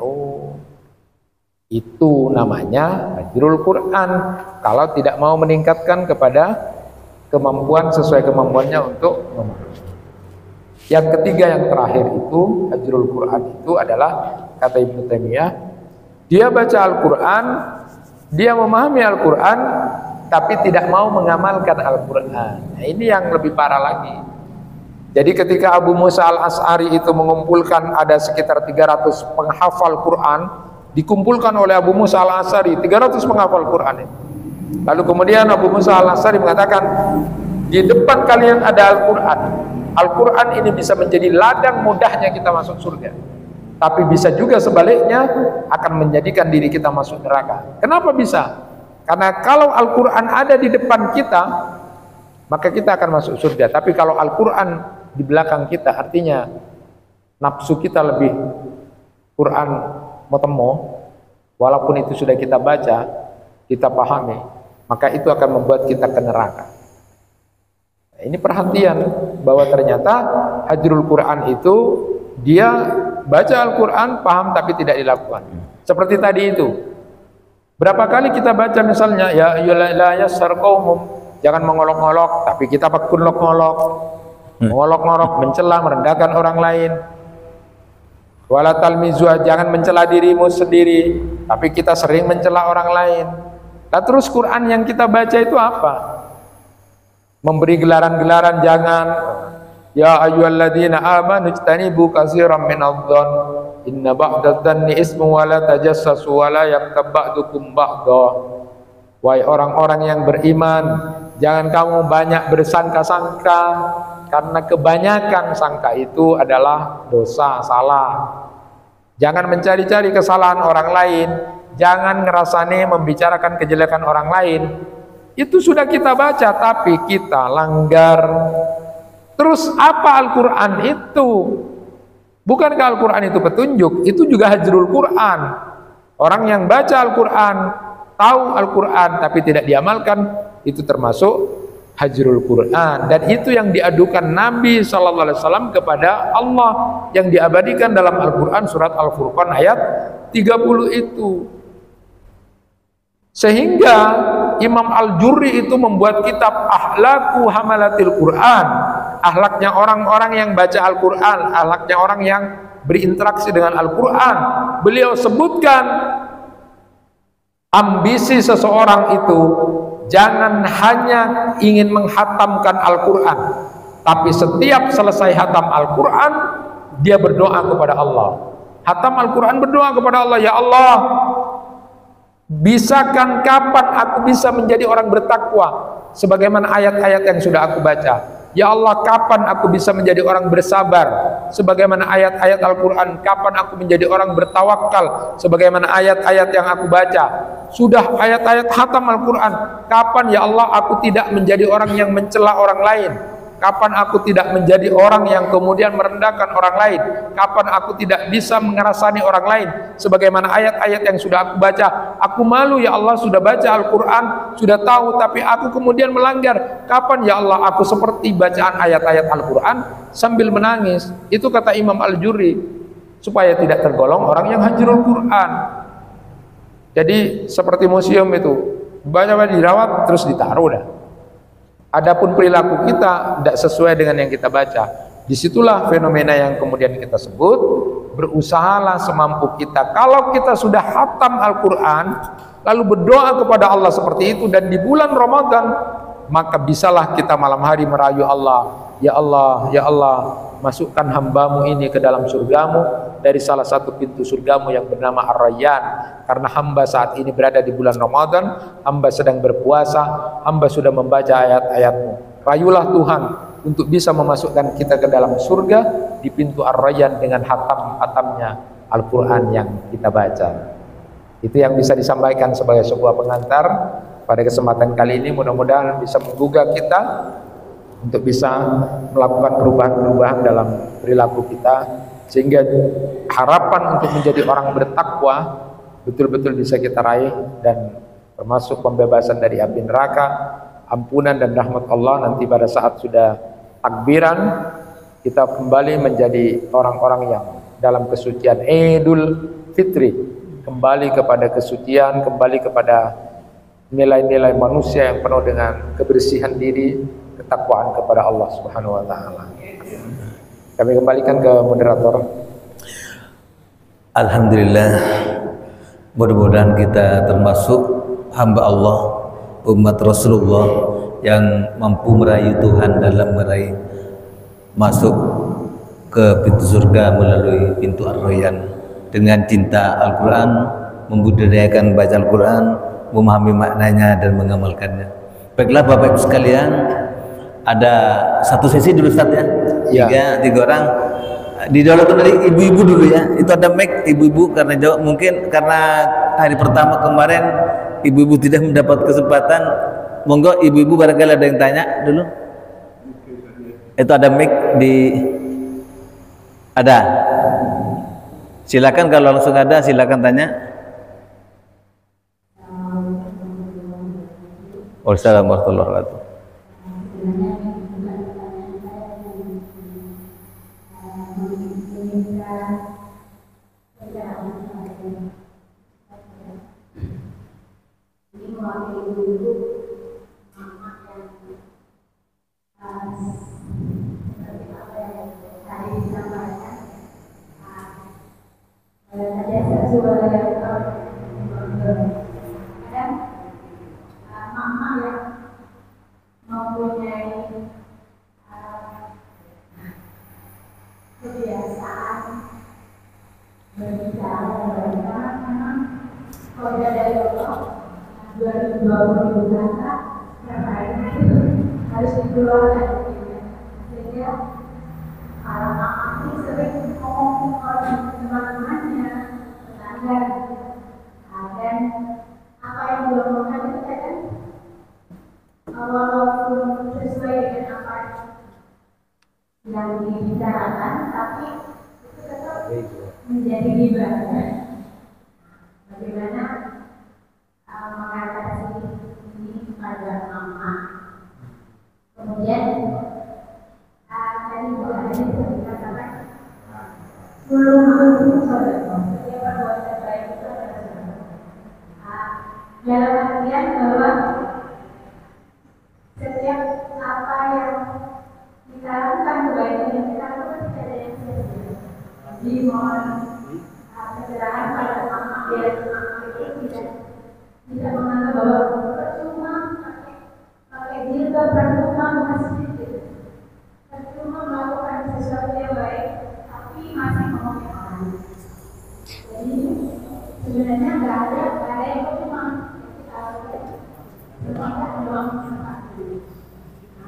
Oh itu namanya hajrul Quran. Kalau tidak mau meningkatkan kepada kemampuan sesuai kemampuannya untuk memahami. Yang ketiga, yang terakhir itu hajrul Quran itu adalah, kata Ibnu Taimiyah, dia baca Al-Quran, dia memahami Al-Quran, tapi tidak mau mengamalkan Al-Quran. Nah, ini yang lebih parah lagi. Jadi ketika Abu Musa Al-Asy'ari itu mengumpulkan ada sekitar 300 penghafal Quran, dikumpulkan oleh Abu Musa Al-Asy'ari 300 penghafal Quran itu. Lalu kemudian Abu Musa Al-Asy'ari mengatakan, di depan kalian ada Al-Quran. Al-Quran ini bisa menjadi ladang mudahnya kita masuk surga, tapi bisa juga sebaliknya akan menjadikan diri kita masuk neraka. Kenapa bisa? Karena kalau Al-Quran ada di depan kita, maka kita akan masuk surga. Tapi kalau Al-Quran di belakang kita, artinya nafsu kita lebih Quran motemo, walaupun itu sudah kita baca, kita pahami, maka itu akan membuat kita ke neraka. Nah, ini perhatian bahwa ternyata hajrul Quran itu dia baca Al-Quran, paham tapi tidak dilakukan. Seperti tadi itu. Berapa kali kita baca misalnya, ya ayyuhallazina yassarqaumum, jangan mengolok-olok, tapi kita pakun ngolok, mengolok-olok, mencela, merendahkan orang lain. Wala talmizu, jangan mencela dirimu sendiri, tapi kita sering mencela orang lain. Nah, terus Quran yang kita baca itu apa? Memberi gelaran-gelaran, jangan. Ya ayyuhalladzina amanu ijtanibu katsiran minadh-dhann inna ba'dadh-dhanni ismu wa la tajassasu wa la yaktab ba'dukum ba'dha. Wahai orang-orang yang beriman, jangan kamu banyak bersangka-sangka, karena kebanyakan sangka itu adalah dosa, salah. Jangan mencari-cari kesalahan orang lain, jangan ngerasane membicarakan kejelekan orang lain. Itu sudah kita baca tapi kita langgar. Terus apa Al-Quran itu? Bukankah Al-Quran itu petunjuk? Itu juga hajrul Quran. Orang yang baca Al-Quran, tahu Al-Quran tapi tidak diamalkan, itu termasuk hajrul Quran. Dan itu yang diadukan Nabi SAW kepada Allah, yang diabadikan dalam Al-Quran surat Al-Furqan ayat 30 itu. Sehingga Imam Al-Jurri itu membuat kitab Akhlaqu Hamalatil Quran, akhlaknya orang-orang yang baca Al-Quran, akhlaknya orang yang berinteraksi dengan Al-Quran. Beliau sebutkan ambisi seseorang itu jangan hanya ingin menghatamkan Al-Quran, tapi setiap selesai hatam Al-Quran dia berdoa kepada Allah. Hatam Al-Quran berdoa kepada Allah, ya Allah, bisakan kapan aku bisa menjadi orang bertakwa sebagaimana ayat-ayat yang sudah aku baca. Ya Allah, kapan aku bisa menjadi orang bersabar sebagaimana ayat-ayat Al-Quran? Kapan aku menjadi orang bertawakal sebagaimana ayat-ayat yang aku baca? Sudah ayat-ayat khatam Al-Quran, kapan ya Allah aku tidak menjadi orang yang mencela orang lain? Kapan aku tidak menjadi orang yang kemudian merendahkan orang lain? Kapan aku tidak bisa mengerasani orang lain sebagaimana ayat-ayat yang sudah aku baca? Aku malu ya Allah, sudah baca Al-Quran, sudah tahu, tapi aku kemudian melanggar. Kapan ya Allah aku seperti bacaan ayat-ayat Al-Quran sambil menangis? Itu kata Imam Al-Jurri, supaya tidak tergolong orang yang hajrul Quran. Jadi seperti museum itu, banyak dirawat terus ditaruh dah. Adapun perilaku kita tidak sesuai dengan yang kita baca, disitulah fenomena yang kemudian kita sebut. Berusahalah semampu kita. Kalau kita sudah hatam Al-Quran lalu berdoa kepada Allah seperti itu, dan di bulan Ramadan, maka bisalah kita malam hari merayu Allah, ya Allah, ya Allah, masukkan hambamu ini ke dalam surgamu dari salah satu pintu surgamu yang bernama Ar-Rayyan. Karena hamba saat ini berada di bulan Ramadan, hamba sedang berpuasa, hamba sudah membaca ayat-ayatmu. Rayulah Tuhan untuk bisa memasukkan kita ke dalam surga di pintu Ar-Rayyan dengan hatam-hatamnya Al-Quran yang kita baca. Itu yang bisa disampaikan sebagai sebuah pengantar pada kesempatan kali ini. Mudah-mudahan bisa menggugah kita untuk bisa melakukan perubahan-perubahan dalam perilaku kita, sehingga harapan untuk menjadi orang bertakwa betul-betul bisa kita raih, dan termasuk pembebasan dari api neraka, ampunan dan rahmat Allah nanti pada saat sudah takbiran, kita kembali menjadi orang-orang yang dalam kesucian Idul Fitri, kembali kepada kesucian, kembali kepada nilai-nilai manusia yang penuh dengan kebersihan diri, ketakwaan kepada Allah Subhanahu wa taala. Kami kembalikan ke moderator. Alhamdulillah, mudah-mudahan kita termasuk hamba Allah, umat Rasulullah yang mampu merayu Tuhan dalam meraih masuk ke pintu surga melalui pintu Ar-Rayyan dengan cinta Al-Quran, membudidayakan baca Al-Quran, memahami maknanya dan mengamalkannya. Baiklah Bapak Ibu sekalian, ada satu sesi dulu Ustaz ya, tiga orang didahulukan dari ibu-ibu dulu ya. Itu ada mic ibu-ibu, karena jawab mungkin karena hari pertama kemarin ibu-ibu tidak mendapat kesempatan. Monggo ibu-ibu barangkali ada yang tanya dulu. Itu ada mic ada. Silakan, kalau langsung ada silakan tanya. Wassalamualaikum warahmatullahi wabarakatuh. Harus dikeluarkan, sehingga para mama ini sering ngomong orang teman-temannya, tetangga, dan apa yang diomongkan itu kan walaupun sesuai dengan apa yang dibicarakan, tapi itu tetap menjadi gibah. Bagaimana mengatasi ini kepada mama? Kemudian tadi Bu Adi dikatakan belum mampu sodako, setiap perbuatan baik itu adalah sodako. Dalam artian bahwa setiap apa yang kita lakukan, kebaikan yang kita lakukan tidak ada yang sia-sia. Jadi mohon pencerahan pada mama, biar mama itu tidak menganggap bahwa percuma pakai jilbab, percuma masjid, percuma melakukan sesuatu yang baik, tapi masih ngomongin orang. Jadi sebenarnya nggak ada yang percuma. Semua doang.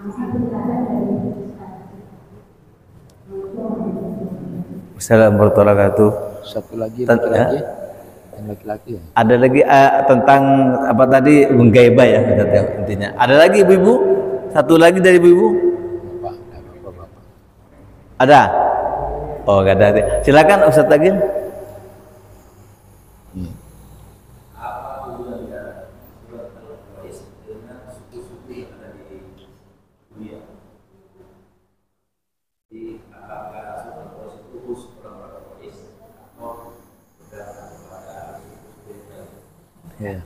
Assalamualaikum warahmatullahi wabarakatuh. Satu lagi laki-laki. Yang laki-laki ya. Ada lagi tentang apa tadi menggaibah ya Ustaz, ya, intinya. Ada lagi ibu-ibu? Satu lagi dari ibu-ibu? Bapak. Ada? Oh, enggak ada. Silakan Ustaz Agin. Ya.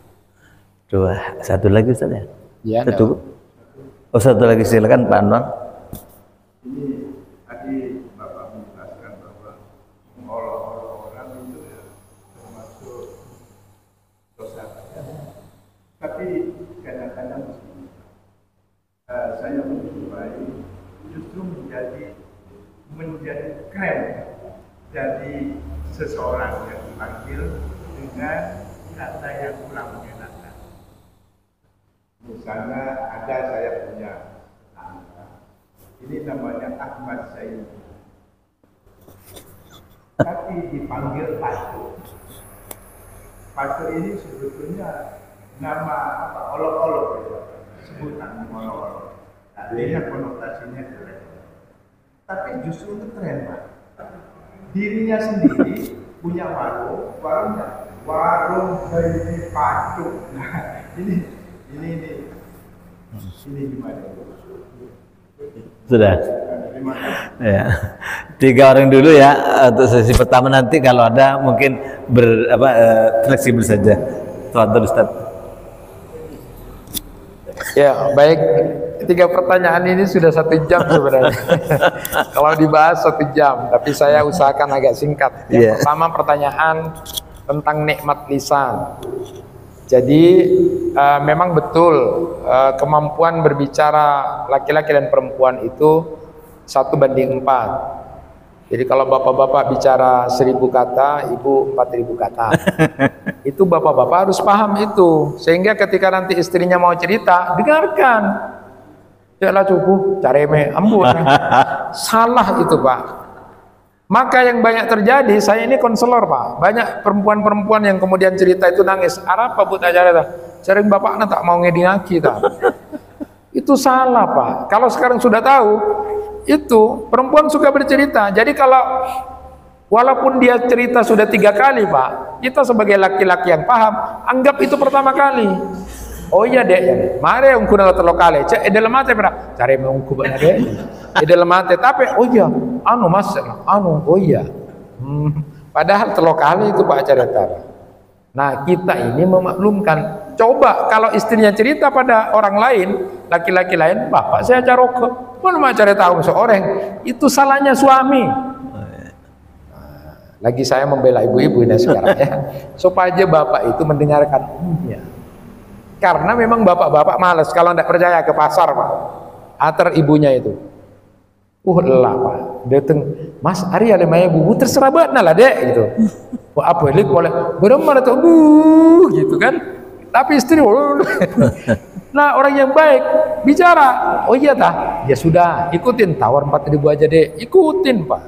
Dua, satu lagi Ustaz ya? Ya, satu. Oh, satu lagi silakan Pak Anwar. Ini tadi Bapak menjelaskan bahwa mengolok-olok orang itu ya termasuk dosa. Tapi kadang-kadang saya menjumpai justru menjadi keren dari seseorang yang dipanggil dengan kata yang kurang mengenakan. Misalnya ada saya punya tetangga, ini namanya Ahmad Said, tapi dipanggil Pacu. Pacu ini sebetulnya nama apa? Olok-olok ya, sebutan olok-olok. Artinya konotasinya jelek. Tapi justru itu keren, Pak. Dirinya sendiri punya warungnya. Warung ini Pacu. Nah, ini gimana? Sudah. Terima kasih. Ya. 3 orang dulu ya untuk sesi pertama, nanti kalau ada mungkin fleksibel saja. Tafadhol Ustaz. Ya, baik. 3 pertanyaan ini sudah 1 jam sebenarnya. Kalau dibahas 1 jam, tapi saya usahakan agak singkat. Yang pertama pertanyaan tentang nikmat lisan. Jadi memang betul kemampuan berbicara laki-laki dan perempuan itu 1:4. Jadi kalau bapak-bapak bicara 1000 kata, ibu 4000 kata. Itu bapak-bapak harus paham itu, sehingga ketika nanti istrinya mau cerita, dengarkan. Janganlah cukup careme ambun. Salah itu, Pak. Maka yang banyak terjadi, saya ini konselor, Pak. Banyak perempuan-perempuan yang kemudian cerita itu nangis. Apa buat acara itu? Sering bapaknya tak mau ngedingaki tak. Itu salah, Pak. Kalau sekarang sudah tahu, itu perempuan suka bercerita. Jadi kalau walaupun dia cerita sudah 3 kali, Pak, kita sebagai laki-laki yang paham, anggap itu pertama kali. Oh iya dek, mari ungku na lokale, cek dalam mate pernah, cari mengungku banyak dek, dalam mate, tapi oh iya, anu mas, anu, oh iya, padahal terlokale itu Pak cerita. Nah kita ini memaklumkan, coba kalau istrinya cerita pada orang lain, laki-laki lain, bapak saya caroko, mana mau cari tahu seorang, itu salahnya suami. Lagi saya membela ibu-ibu ini sekarang ya, supaya bapak itu mendengarkan umumnya. Karena memang bapak-bapak males kalau tidak percaya ke pasar, Pak. Ater ibunya itu. Lah, Pak. Datang, Mas, hari ada maya bubu terserah banget lah, Dek, gitu. Wah, apa ini boleh benar tuh gitu kan. Tapi istri nah, orang yang baik bicara. Oh iya tah? Ya sudah, ikutin tawar 4000 aja, Dek. Ikutin, Pak.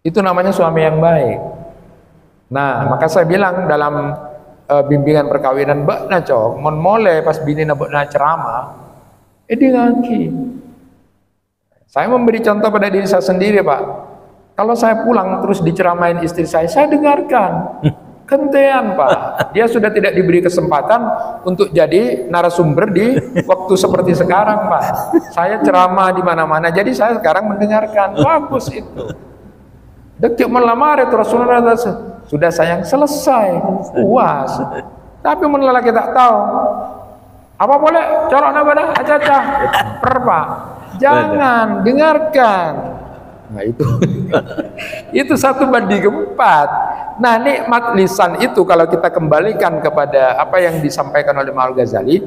Itu namanya suami yang baik. Nah, maka saya bilang dalam bimbingan perkawinan mbak na cok mon mole pas bini na na ceramah ngaki. Saya memberi contoh pada diri saya sendiri, Pak. Kalau saya pulang terus diceramain istri saya dengarkan. Kentean, Pak. Dia sudah tidak diberi kesempatan untuk jadi narasumber di waktu seperti sekarang, Pak. Saya ceramah di mana-mana, jadi saya sekarang mendengarkan. Bagus itu. Dekik melamar itu Rasulullah sudah sayang selesai, puas. Tapi menolak kita tahu. Apa boleh corok nabada aja perpa. Jangan dengarkan. Nah itu itu 1:4. Nah nikmat lisan itu kalau kita kembalikan kepada apa yang disampaikan oleh Imam Ghazali,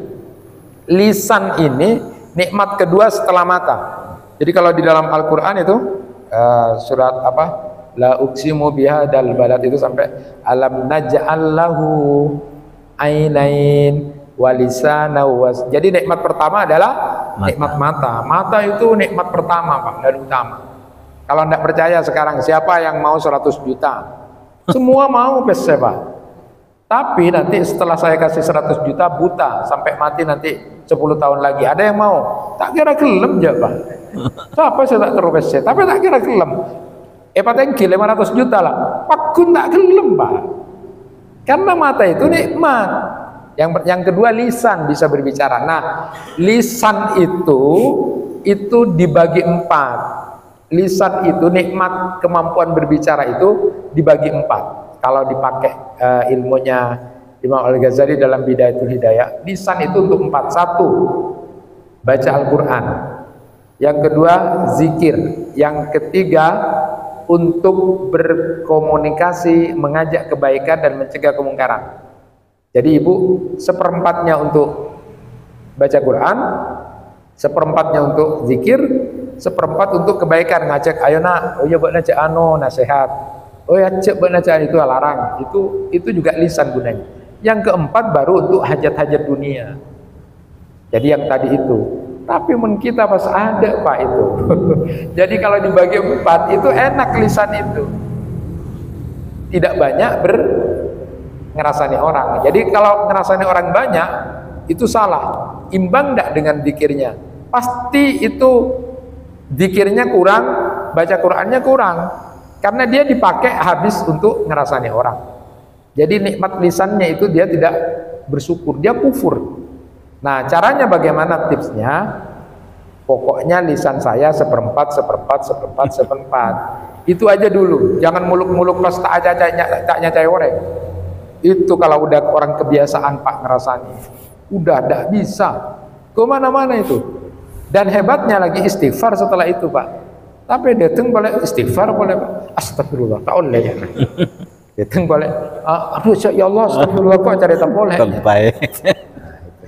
lisan ini nikmat kedua setelah mata. Jadi kalau di dalam Al-Quran itu surat apa? La uqsimu bihadzal balad itu sampai alam naj'al lahu ainain walisana was. Jadi nikmat pertama adalah nikmat mata. Mata itu nikmat pertama Pak, dan utama. Kalau tidak percaya sekarang, siapa yang mau 100 juta? Semua mau PC Pak. Tapi nanti setelah saya kasih 100 juta buta sampai mati nanti 10 tahun lagi, ada yang mau? Tak kira gelem ya Pak. Siapa saya tak terus PC, tapi tak kira gelem. Patengki 500 juta lah, pakun tak gelem Pak. Karena mata itu nikmat. Yang kedua, lisan bisa berbicara. Nah, lisan itu dibagi 4. Lisan itu nikmat, kemampuan berbicara itu dibagi 4. Kalau dipakai ilmunya Imam Al-Ghazali dalam Bidayatul Hidayah, lisan itu untuk 4. 1, baca Al-Quran. Yang kedua, zikir. Yang ketiga, untuk berkomunikasi, mengajak kebaikan dan mencegah kemungkaran. Jadi ibu 1/4-nya untuk baca Quran, 1/4-nya untuk zikir, 1/4 untuk kebaikan, ngajak, ayo nak, oh ya buat ngajak nasihat, oh ya cek buat ngajak itu larang, itu juga lisan gunanya. Yang keempat baru untuk hajat-hajat dunia. Jadi yang tadi itu. Tapi kita pas ada Pak itu. Jadi kalau dibagi 4 itu enak lisan itu. Tidak banyak ngerasani orang. Jadi kalau ngerasani orang banyak itu salah. Imbang enggak dengan zikirnya? Pasti itu zikirnya kurang, baca Qur'annya kurang. Karena dia dipakai habis untuk ngerasani orang. Jadi nikmat lisannya itu dia tidak bersyukur, dia kufur. Nah, caranya bagaimana tipsnya? Pokoknya lisan saya 1/4, 1/4, 1/4, 1/4. Itu aja dulu. Jangan muluk-muluk pas tak nyacai orang. Itu kalau udah orang kebiasaan Pak ngerasani, udah tidak bisa kemana-mana itu. Dan hebatnya lagi istighfar setelah itu Pak. Tapi datang boleh istighfar boleh Pak. Astagfirullah, tak boleh ya. Datang boleh. Aduh ya Allah, astagfirullah kok cari tak boleh.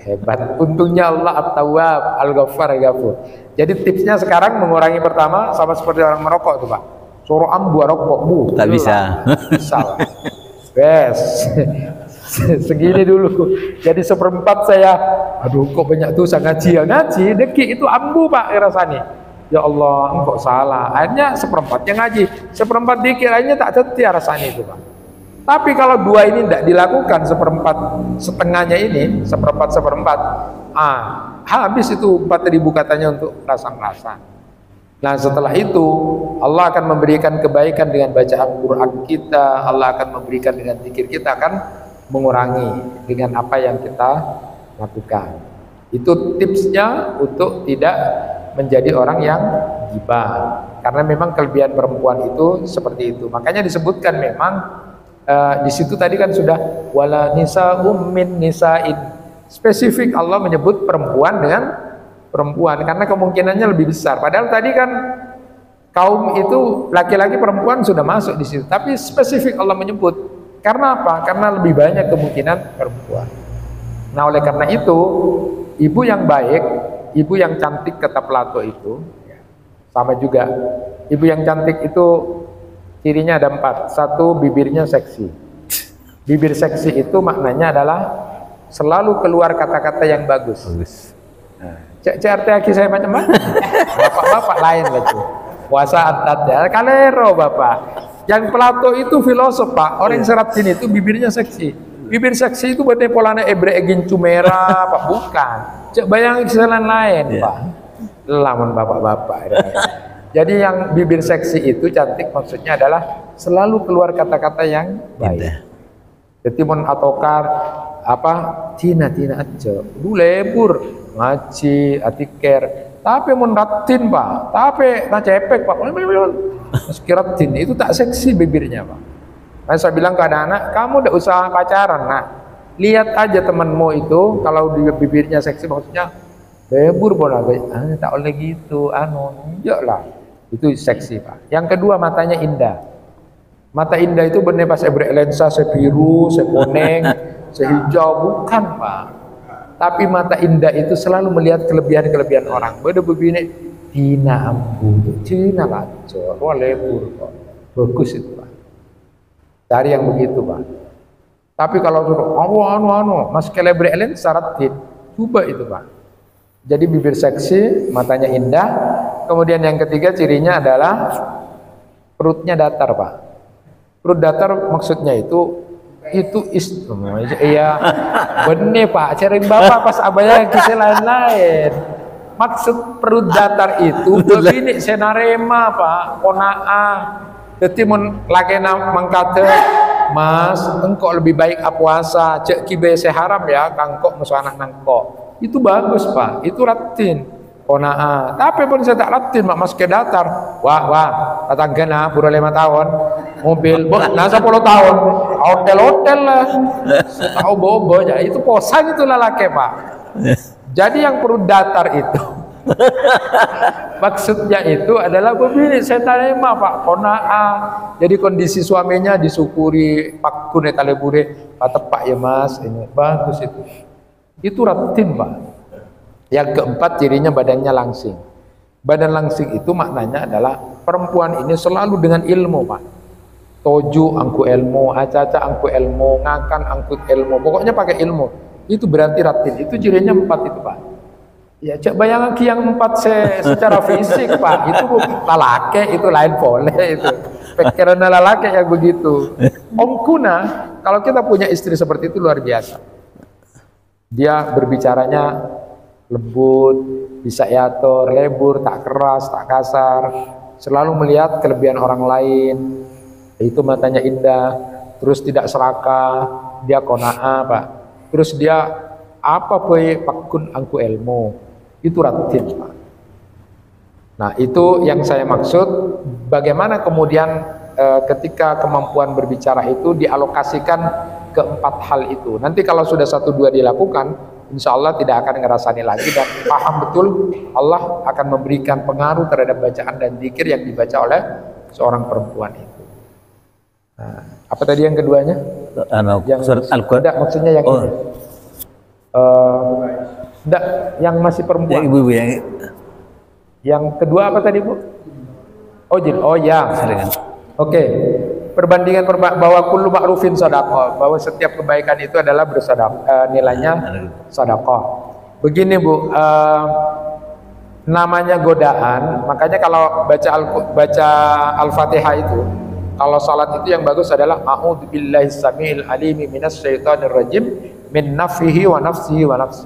Hebat. Untungnya Allah At-Tawwab, Al-Ghaffar, Ghafur. Jadi tipsnya sekarang mengurangi pertama sama seperti orang merokok tuh Pak. Suruh ambu rokok, tak bisa. Bisa. Yes. Segini dulu. Jadi 1/4 saya, aduh kok banyak tuh saya ngaji deki itu ambu Pak rasanya. Ya Allah, engkau salah. Akhirnya 1/4 yang ngaji, 1/4 dikir, akhirnya tak setia rasanya itu Pak. Tapi kalau 2 ini tidak dilakukan, 1/4 setengahnya ini, 1/4, habis itu 4.000 katanya untuk rasa-rasa. Nah setelah itu Allah akan memberikan kebaikan dengan bacaan Quran kita, Allah akan memberikan dengan zikir kita, akan mengurangi dengan apa yang kita lakukan. Itu tipsnya untuk tidak menjadi orang yang ghibah. Karena memang kelebihan perempuan itu seperti itu. Makanya disebutkan memang di situ tadi kan sudah wala nisa'um min nisa'in. Spesifik Allah menyebut perempuan dengan perempuan karena kemungkinannya lebih besar. Padahal tadi kan kaum itu laki-laki perempuan sudah masuk di situ. Tapi spesifik Allah menyebut. Karena apa? Karena lebih banyak kemungkinan perempuan. Nah, oleh karena itu, ibu yang baik, ibu yang cantik kata Plato itu sama juga. Ibu yang cantik itu cirinya ada 4. 1, bibirnya seksi. Bibir seksi itu maknanya adalah selalu keluar kata-kata yang bagus. Nah, CRT saya macam-macam. Bapak-bapak lain lagi. Puasa adat ya, kalero bapak. Yang Plato itu filosof Pak. Orang serat sini itu bibirnya seksi. Bibir seksi itu berarti polanya ebre gincu merah Pak, bukan. Cek bayang kesalahan lain Pak. Lamun bapak-bapak. Jadi yang bibir seksi itu cantik maksudnya adalah selalu keluar kata-kata yang baik. Jadi mun atokar apa Cina aja, lu lebur ngaji atiker, tapi mun ratin Pak, tapi nacepek Pak, sekiratin itu tak seksi bibirnya Pak. Nah, saya bilang ke anak-anak, kamu udah usah pacaran, nah lihat aja temanmu itu kalau bibirnya seksi maksudnya lebur bola, tak oleh gitu, lah. Itu seksi Pak. Yang kedua matanya indah. Mata indah itu bener pas ebrek lensa sebiru, sekoneng, sehijau, bukan Pak. Tapi mata indah itu selalu melihat kelebihan-kelebihan orang. Beda begini, Cina ambu, Cina lacor, lebur kok. Bagus itu Pak. Cari yang begitu Pak. Tapi kalau suruh mas kelebre elen syaratin, coba itu Pak. Jadi bibir seksi, matanya indah. Kemudian yang ketiga cirinya adalah perutnya datar Pak. Perut datar maksudnya itu iya bener Pak, cering bapak pas abaya kisah lain-lain. Maksud perut datar itu begini senarema Pak, konaa. Jadi lakena mengkata, Mas, engkau lebih baik puasa, cek kibe seharam ya, kangkok musuh anak nangkok. Itu bagus Pak, itu ratin. Konaa. Tapi pun saya tak ratin, Mas ke datar. Wah, datang kena pura 5 tahun. Mobil, nah 10 tahun. Hotel lah. Tahu bobo ya, itu posan itu lelaki Pak. Jadi yang perut datar itu maksudnya itu adalah begini, saya tanya Pak, konaa. Jadi kondisi suaminya disyukuri, Pak Kune talebure, Pak tepak ya Mas, ini bagus itu. Itu ratin Pak. Yang keempat cirinya badannya langsing. Badan langsing itu maknanya adalah perempuan ini selalu dengan ilmu Pak. Toju angku ilmu, acaca angku ilmu, ngakan angku ilmu, pokoknya pakai ilmu. Itu berarti ratin. Itu cirinya 4 itu Pak. Ya cek bayangan yang 4 secara fisik Pak. Itu lalake, itu lain boleh itu. Pikiran lalake yang begitu. Om Kuna, kalau kita punya istri seperti itu luar biasa. Dia berbicaranya lembut, bisa yator, lebur, tak keras, tak kasar, selalu melihat kelebihan orang lain. Itu matanya indah, terus tidak serakah, dia konaa Pak. Terus dia apa poe pakun angku ilmu, itu ratin Pak. Nah itu yang saya maksud, bagaimana kemudian ketika kemampuan berbicara itu dialokasikan ke 4 hal itu. Nanti kalau sudah 1-2 dilakukan, insya Allah tidak akan ngerasani lagi dan paham betul Allah akan memberikan pengaruh terhadap bacaan dan zikir yang dibaca oleh seorang perempuan itu. Nah, apa tadi yang keduanya? Yang tidak, maksudnya yang ini. Tidak, yang masih perempuan. Yang ibu-ibu yang kedua apa tadi Bu? Oh ya. Oke. Perbandingan bahwa kullu ma'rufin shadaqah, bahwa setiap kebaikan itu adalah bersedekah, nilainya sedekah. Begini Bu, namanya godaan, makanya kalau baca Al-Fatihah itu, kalau salat itu yang bagus adalah a'udzubillahi samiil alimi minasyaitonir rajim min nafsihi wa nafsihi wa nafsi.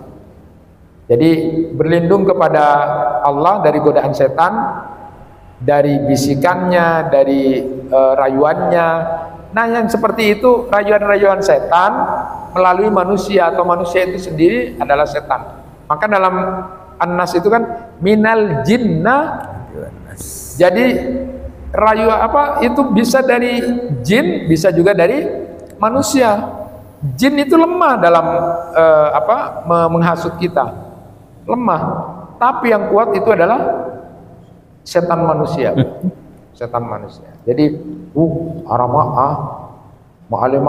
Jadi berlindung kepada Allah dari godaan setan, dari bisikannya, dari rayuannya. Nah yang seperti itu, rayuan-rayuan setan melalui manusia atau manusia itu sendiri adalah setan. Maka dalam An-Nas itu kan minal jinna. Jadi rayu apa itu bisa dari jin, bisa juga dari manusia. Jin itu lemah dalam menghasut kita, lemah. Tapi yang kuat itu adalah setan manusia. Setan manusia. Jadi arama ma'alim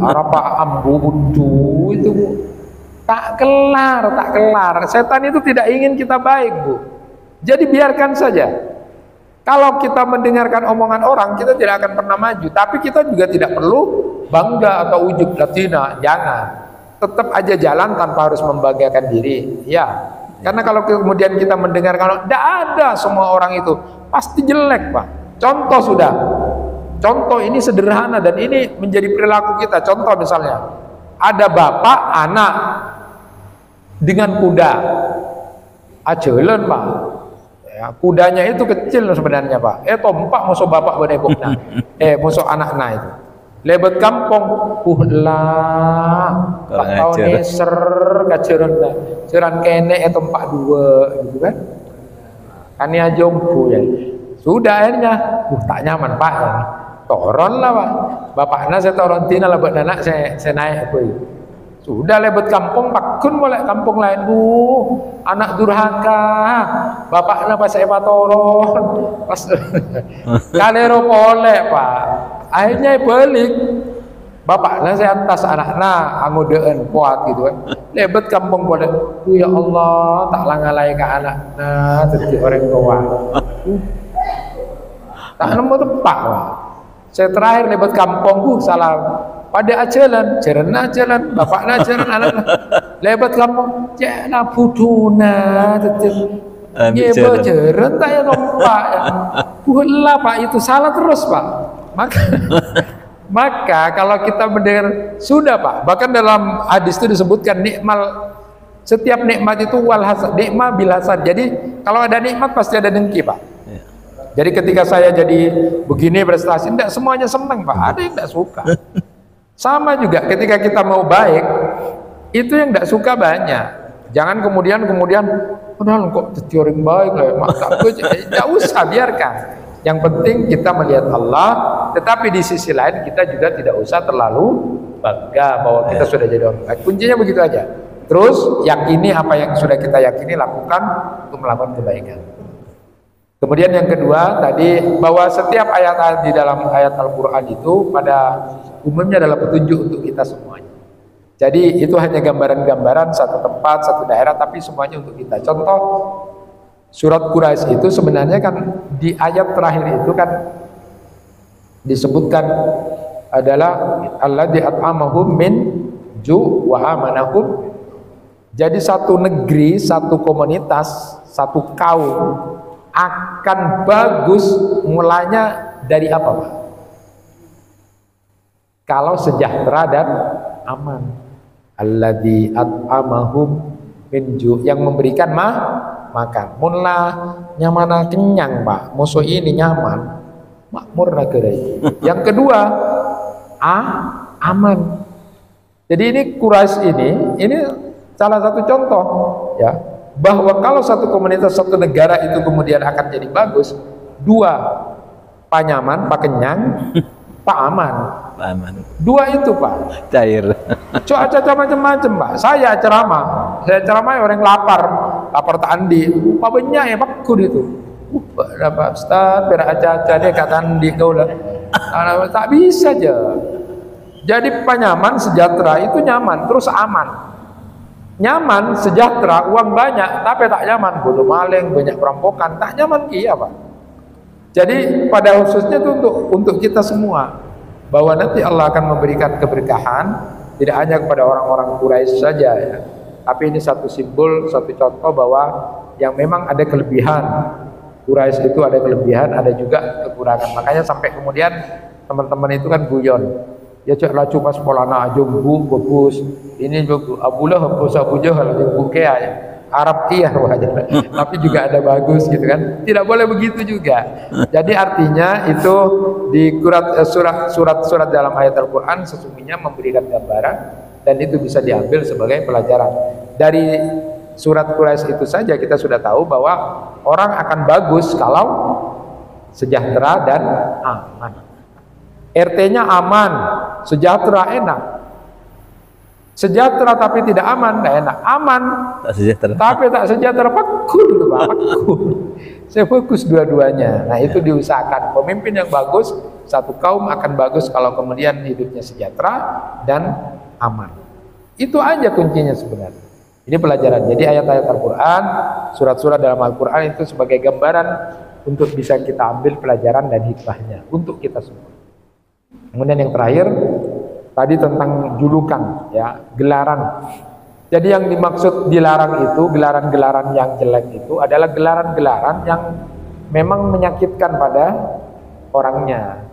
arapa ambu budu itu tak kelar. Setan itu tidak ingin kita baik Bu. Jadi biarkan saja. Kalau kita mendengarkan omongan orang, kita tidak akan pernah maju. Tapi kita juga tidak perlu bangga atau ujub latina, jangan. Tetap aja jalan tanpa harus membanggakan diri. Ya. Karena kalau kemudian kita mendengar kalau tidak ada semua orang itu pasti jelek Pak. Contoh ini sederhana dan ini menjadi perilaku kita. Contoh misalnya ada bapak anak dengan kuda, ajalan Pak. Ya, kudanya itu kecil sebenarnya Pak. Tompak musuh bapak beneboknya, musuh anaknya itu. Lebet kampung, lah, tak tahu nih ser kaceran dah, ceran kene tempat 2 gitu kan? Kania jompo ya. Sudah akhirnya, tak nyaman Pak. Ya. Toron lah Pak. Bapaknya saya toron tina lah buat anak saya naik apa itu. Sudah lebet kampung pakun boleh kampung lain Bu. Anak durhaka. Bapaknya pas saya toron. Pas kalero boleh Pak. Akhirnya balik bapaknya saya atas anaknya angudeen kuat gitu kan lebet kampung boleh ya Allah tak langalai ke anaknya jadi orang tua tak nemu tepak Pak. Saya terakhir lebet kampung salah pada ajalan, bapak ajalan, anak lebat kamu, jangan buduna, nyeba jalan, tak ya pak, lah pak itu salah terus pak, maka kalau kita mendengar sudah pak, bahkan dalam hadis itu disebutkan setiap nikmat itu wal hasad, nikmat bil hasad. Jadi kalau ada nikmat pasti ada dengki pak. Jadi ketika saya jadi begini prestasi, tidak semuanya senang pak, ada yang tidak suka. Sama juga ketika kita mau baik, itu yang tidak suka banyak. Jangan kemudian padahal kok jadi orang baik lah, tidak usah, biarkan. Yang penting kita melihat Allah, tetapi di sisi lain kita juga tidak usah terlalu bangga bahwa kita sudah jadi orang baik. Kuncinya begitu aja. Terus yakini apa yang sudah kita yakini, lakukan untuk melakukan kebaikan. Kemudian yang kedua tadi, bahwa setiap ayat-ayat di dalam ayat Al-Quran itu pada umumnya adalah petunjuk untuk kita semuanya. Jadi itu hanya gambaran-gambaran satu tempat, satu daerah, tapi semuanya untuk kita. Contoh surat Quraisy itu sebenarnya kan di ayat terakhir itu kan disebutkan adalah alladzi at'amahum min ju' wa amanahum. Jadi satu negeri, satu komunitas, satu kaum akan bagus mulanya dari apa Pak? Kalau sejahtera dan aman. Alladzi at'amahum min ju', yang memberikan makan. Mula nyaman kenyang Pak, musuh ini nyaman, makmur negara itu. Yang kedua, aman. Jadi ini Quraisy ini salah satu contoh ya, bahwa kalau satu komunitas, satu negara itu kemudian akan jadi bagus, dua, Pak nyaman, Pak kenyang, Pak aman. Dua itu Pak. Cair. Cuaca macam-macam Pak. Saya ceramah orang lapar tak andi. Pak banyak ya Pak kud itu. Pak Ustaz, beraca-aca dia kata andi kau lah. Tak bisa aja. Jadi Pak nyaman, sejahtera itu nyaman, terus aman. Nyaman, sejahtera, uang banyak, tapi tak nyaman, bodoh maling, banyak perampokan, tak nyaman iya Pak. Jadi pada khususnya itu untuk kita semua, bahwa nanti Allah akan memberikan keberkahan tidak hanya kepada orang-orang Quraisy saja ya, tapi ini satu simbol, satu contoh bahwa yang memang ada kelebihan. Quraisy itu ada kelebihan, ada juga kekurangan. Makanya sampai kemudian teman-teman itu kan guyon. Ya cak lacu pas polana jumbu bagus, ini bagus. Abu Lahab bagus, Abu Jahal jumbu kaya ya. Arab iya wajah. Tapi juga ada bagus gitu kan. Tidak boleh begitu juga. Jadi artinya itu di surat dalam ayat Al-Qur'an sesungguhnya memberikan gambaran dan itu bisa diambil sebagai pelajaran. Dari surat Quraisy itu saja kita sudah tahu bahwa orang akan bagus kalau sejahtera dan aman. RT-nya aman, sejahtera enak. Sejahtera tapi tidak aman, tidak enak. Aman, tak sejahtera. Tapi tak sejahtera, pakul itu Pak, pakul. Saya fokus dua-duanya. Nah itu diusahakan. Pemimpin yang bagus, satu kaum akan bagus kalau kemudian hidupnya sejahtera dan aman. Itu aja kuncinya sebenarnya. Ini pelajaran. Jadi ayat-ayat Al-Quran, surat-surat dalam Al-Quran itu sebagai gambaran untuk bisa kita ambil pelajaran dan hikmahnya untuk kita semua. Kemudian yang terakhir tadi tentang julukan ya, gelaran. Jadi yang dimaksud dilarang itu, gelaran-gelaran yang jelek itu adalah gelaran-gelaran yang memang menyakitkan pada orangnya.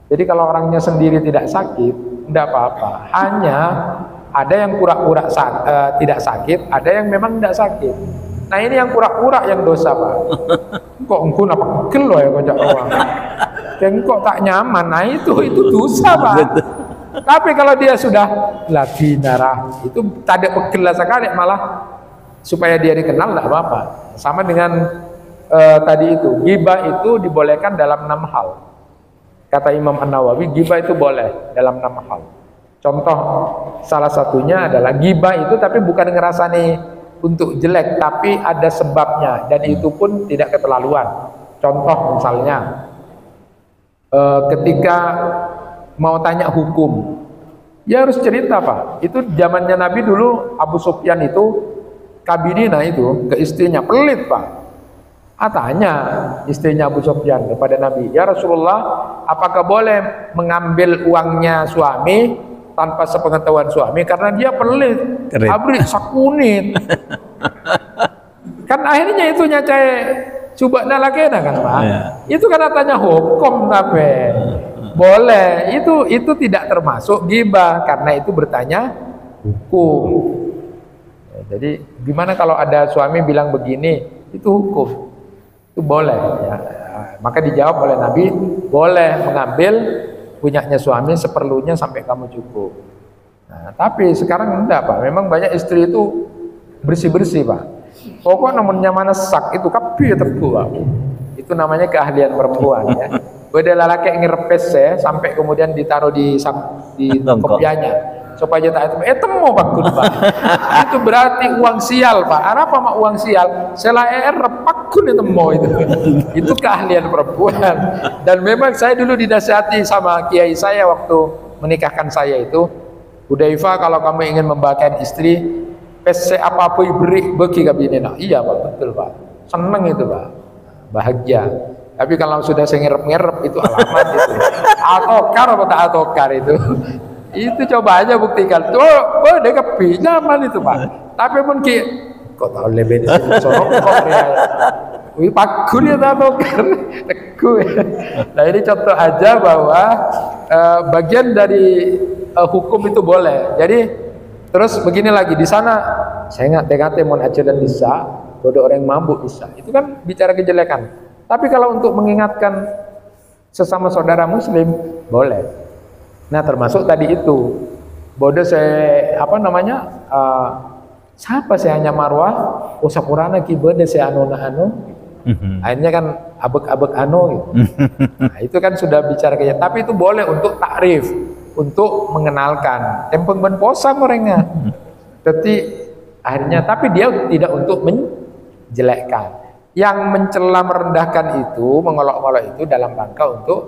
Jadi kalau orangnya sendiri tidak sakit, tidak apa-apa. Hanya ada yang pura-pura tidak sakit, ada yang memang tidak sakit. Nah ini yang pura-pura yang dosa Pak. Kok engkau apa kelo ya kocak orang. Dan kok tak nyaman, nah itu dosa Pak. Tapi kalau dia sudah lagi darah, itu tak ada pegel sekali, malah supaya dia dikenal tidak apa-apa. Sama dengan tadi itu, ghibah itu dibolehkan dalam 6 hal. Kata Imam An-Nawawi, ghibah itu boleh dalam 6 hal. Contoh salah satunya adalah ghibah itu tapi bukan ngerasani untuk jelek, tapi ada sebabnya dan itu pun tidak keterlaluan. Contoh misalnya ketika mau tanya hukum, ya harus cerita Pak. Itu zamannya Nabi dulu, Abu Sufyan itu Kabinina itu ke istrinya, pelit Pak. Tanya istrinya Abu Sufyan kepada Nabi, ya Rasulullah, apakah boleh mengambil uangnya suami tanpa sepengetahuan suami karena dia pelit, abri sakunit. Kan akhirnya itu nyacai coba nalakena kan Pak. Itu kan katanya hukum tapi boleh. Itu tidak termasuk ghibah karena itu bertanya hukum. Jadi gimana kalau ada suami bilang begini, itu hukum, itu boleh ya. Maka dijawab oleh Nabi, boleh mengambil punyanya suami seperlunya sampai kamu cukup. Nah, tapi sekarang enggak Pak, memang banyak istri itu bersih-bersih Pak. Pokoknya namanya mana sak itu kapi terkuat. Itu namanya keahlian perempuan ya. Beda lelaki ngerepes ya, sampai kemudian ditaruh di kopiahnya. Supaya tak temu Pak Pak. Itu berarti uang sial Pak. Apa mak uang sial? Selain repakun itu. Itu keahlian perempuan. Dan memang saya dulu dinasihati sama kiai saya waktu menikahkan saya itu, Hudzaifah, kalau kamu ingin membahagiakan istri, pese apa-apa beri bagi kabinena. Iya Pak, betul Pak. Seneng itu Pak. Bahagia. Tapi kalau sudah saya ngerep-ngerep itu alamat itu. Atokar apa tak atokar itu. Itu coba aja buktikan tuh, dia kepinjaman itu Pak. Tapi pun kok tahu lebih sorok kok ya. Wih pakun ya tahu teguh. Nah ini contoh aja bahwa bagian dari hukum itu boleh. Jadi terus begini lagi di sana saya nggak tegate mau aja dan bisa, bodoh orang mabuk bisa. Itu kan bicara kejelekan. Tapi kalau untuk mengingatkan sesama saudara Muslim boleh. Nah termasuk tadi itu bodoh saya siapa saya hanya marwah usapurana ki bodoh saya anu akhirnya kan abek-abek gitu. Nah itu kan sudah bicara kayak, tapi itu boleh untuk takrif, untuk mengenalkan tempeng ben posa orangnya. Jadi akhirnya, tapi dia tidak untuk menjelekkan. Yang mencela merendahkan itu, mengolok-olok itu dalam rangka untuk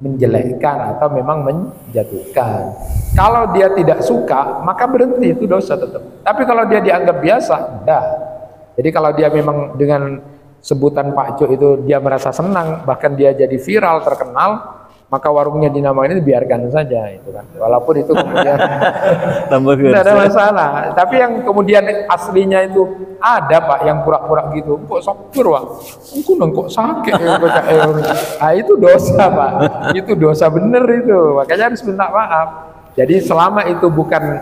menjelekkan atau memang menjatuhkan. Kalau dia tidak suka, maka berhenti, itu dosa tetap. Tapi kalau dia dianggap biasa, enggak. Jadi kalau dia memang dengan sebutan Pak Jo itu dia merasa senang, bahkan dia jadi viral, terkenal, maka warungnya dinamain itu biarkan saja itu kan. Walaupun itu kemudian tidak ada masalah. Tapi yang kemudian aslinya itu ada Pak yang pura-pura gitu. Kok sopir Pak? Kok sakit ya? Nah, itu dosa Pak. Itu dosa bener itu. Makanya harus minta maaf. Jadi selama itu bukan